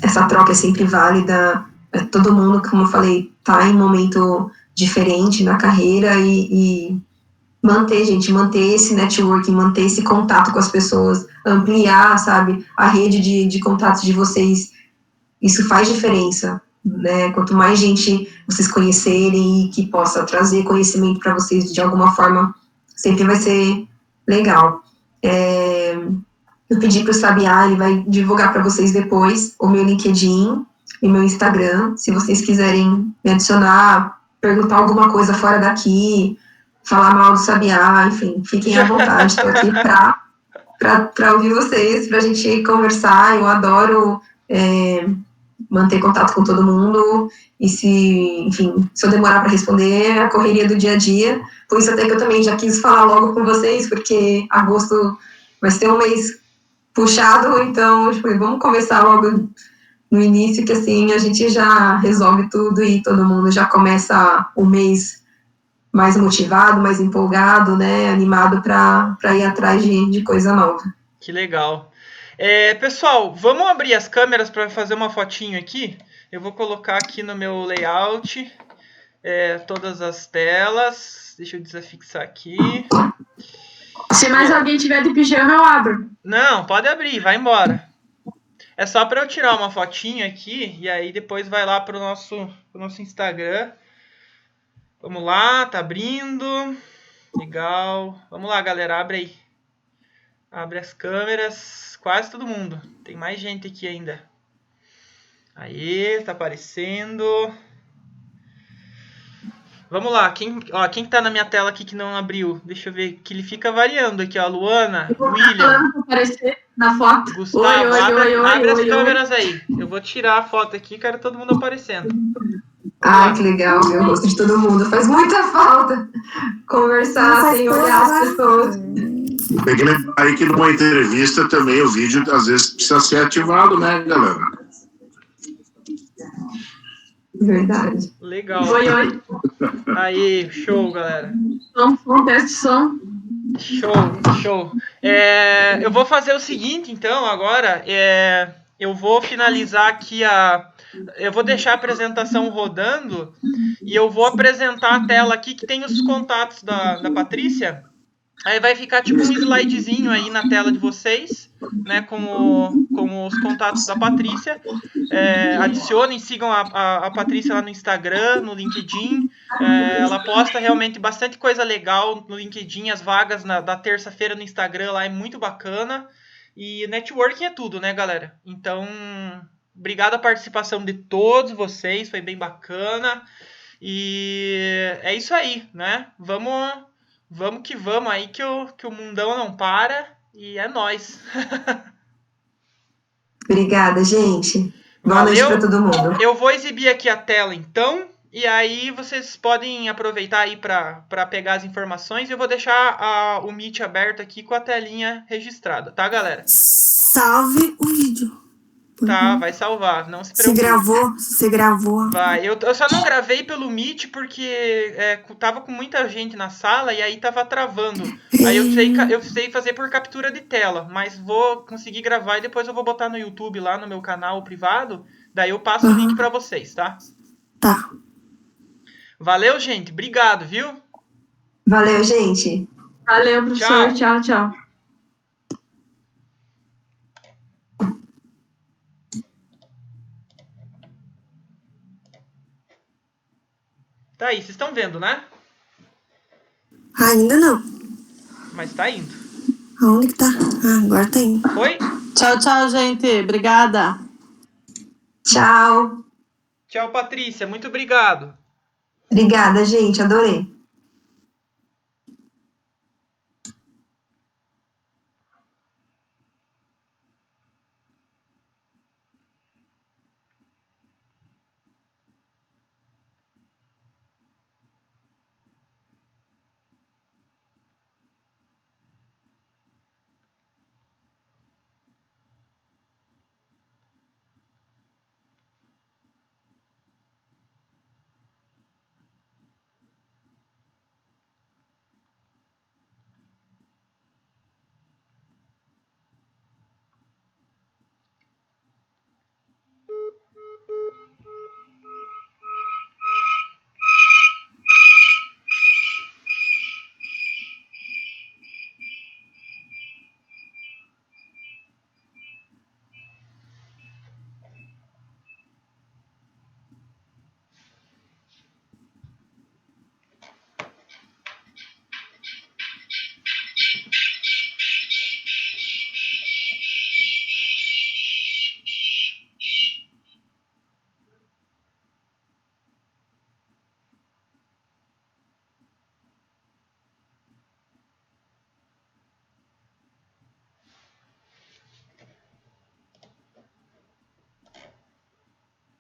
essa troca é sempre válida. Todo mundo, como eu falei, tá em um momento diferente na carreira, e manter esse networking, manter esse contato com as pessoas, ampliar, sabe, a rede de contatos de vocês, isso faz diferença, né? Quanto mais gente vocês conhecerem e que possa trazer conhecimento para vocês de alguma forma, sempre vai ser legal. Eu pedi para o Sabiá, ele vai divulgar para vocês depois o meu LinkedIn e meu Instagram, se vocês quiserem me adicionar, perguntar alguma coisa fora daqui, falar mal do Sabiá, enfim, fiquem à vontade, estou aqui para ouvir vocês, para a gente conversar. Eu adoro manter contato com todo mundo, e se eu demorar para responder, a correria do dia a dia. Por isso até que eu também já quis falar logo com vocês, porque agosto vai ser um mês puxado, então vamos começar logo no início, que assim a gente já resolve tudo e todo mundo já começa o mês mais motivado, mais empolgado, né, animado para ir atrás de coisa nova. Que legal. Pessoal, vamos abrir as câmeras para fazer uma fotinho aqui. Eu vou colocar aqui no meu layout todas as telas. Deixa eu desafixar aqui. Se mais alguém tiver de pijama, eu abro. Não, pode abrir, vai embora. É só para eu tirar uma fotinha aqui e aí depois vai lá pro nosso Instagram. Vamos lá, tá abrindo. Legal. Vamos lá, galera, abre aí. Abre as câmeras. Quase todo mundo. Tem mais gente aqui ainda. Aí, tá aparecendo. Vamos lá, quem tá na minha tela aqui que não abriu? Deixa eu ver, que ele fica variando aqui, ó. Luana, William, Aparecer na foto. Gustavo, Oi, abre as oi. câmeras aí. Eu vou tirar a foto aqui, quero todo mundo aparecendo. Ai, que legal ver o rosto de todo mundo. Faz muita falta conversar sem olhar as pessoas. Tem que lembrar aí que numa entrevista também o vídeo às vezes precisa ser ativado, né, galera? Verdade. Legal. Oi. Aí, show, galera. Som, teste som. Show. Eu vou fazer o seguinte, então, agora. Eu vou finalizar aqui eu vou deixar a apresentação rodando e eu vou apresentar a tela aqui que tem os contatos da Patrícia. Aí vai ficar tipo um slidezinho aí na tela de vocês, né, com os contatos da Patrícia. Adicionem, sigam a Patrícia lá no Instagram, no LinkedIn. Ela posta realmente bastante coisa legal no LinkedIn, as vagas da terça-feira no Instagram lá é muito bacana. E networking é tudo, né, galera? Então, obrigado a participação de todos vocês, foi bem bacana. E é isso aí, né? Vamos que vamos aí que o mundão não para e é nóis. Obrigada, gente. Boa noite para todo mundo. Eu vou exibir aqui a tela então, e aí vocês podem aproveitar aí para pegar as informações. Eu vou deixar o Meet aberto aqui com a telinha registrada, tá, galera? Salve o vídeo. Tá, vai salvar, não se preocupe. Se você gravou. Vai, eu só não gravei pelo Meet porque tava com muita gente na sala e aí tava travando. Aí eu precisei fazer por captura de tela, mas vou conseguir gravar e depois eu vou botar no YouTube lá no meu canal privado, daí eu passo o link pra vocês, tá? Tá. Valeu, gente, obrigado, viu? Valeu, gente. Valeu, professor. Tchau. Tá aí, vocês estão vendo, né? Ainda não. Mas tá indo. Aonde que tá? Agora tá indo. Foi? Tchau, gente. Obrigada. Tchau. Tchau, Patrícia. Muito obrigado. Obrigada, gente. Adorei.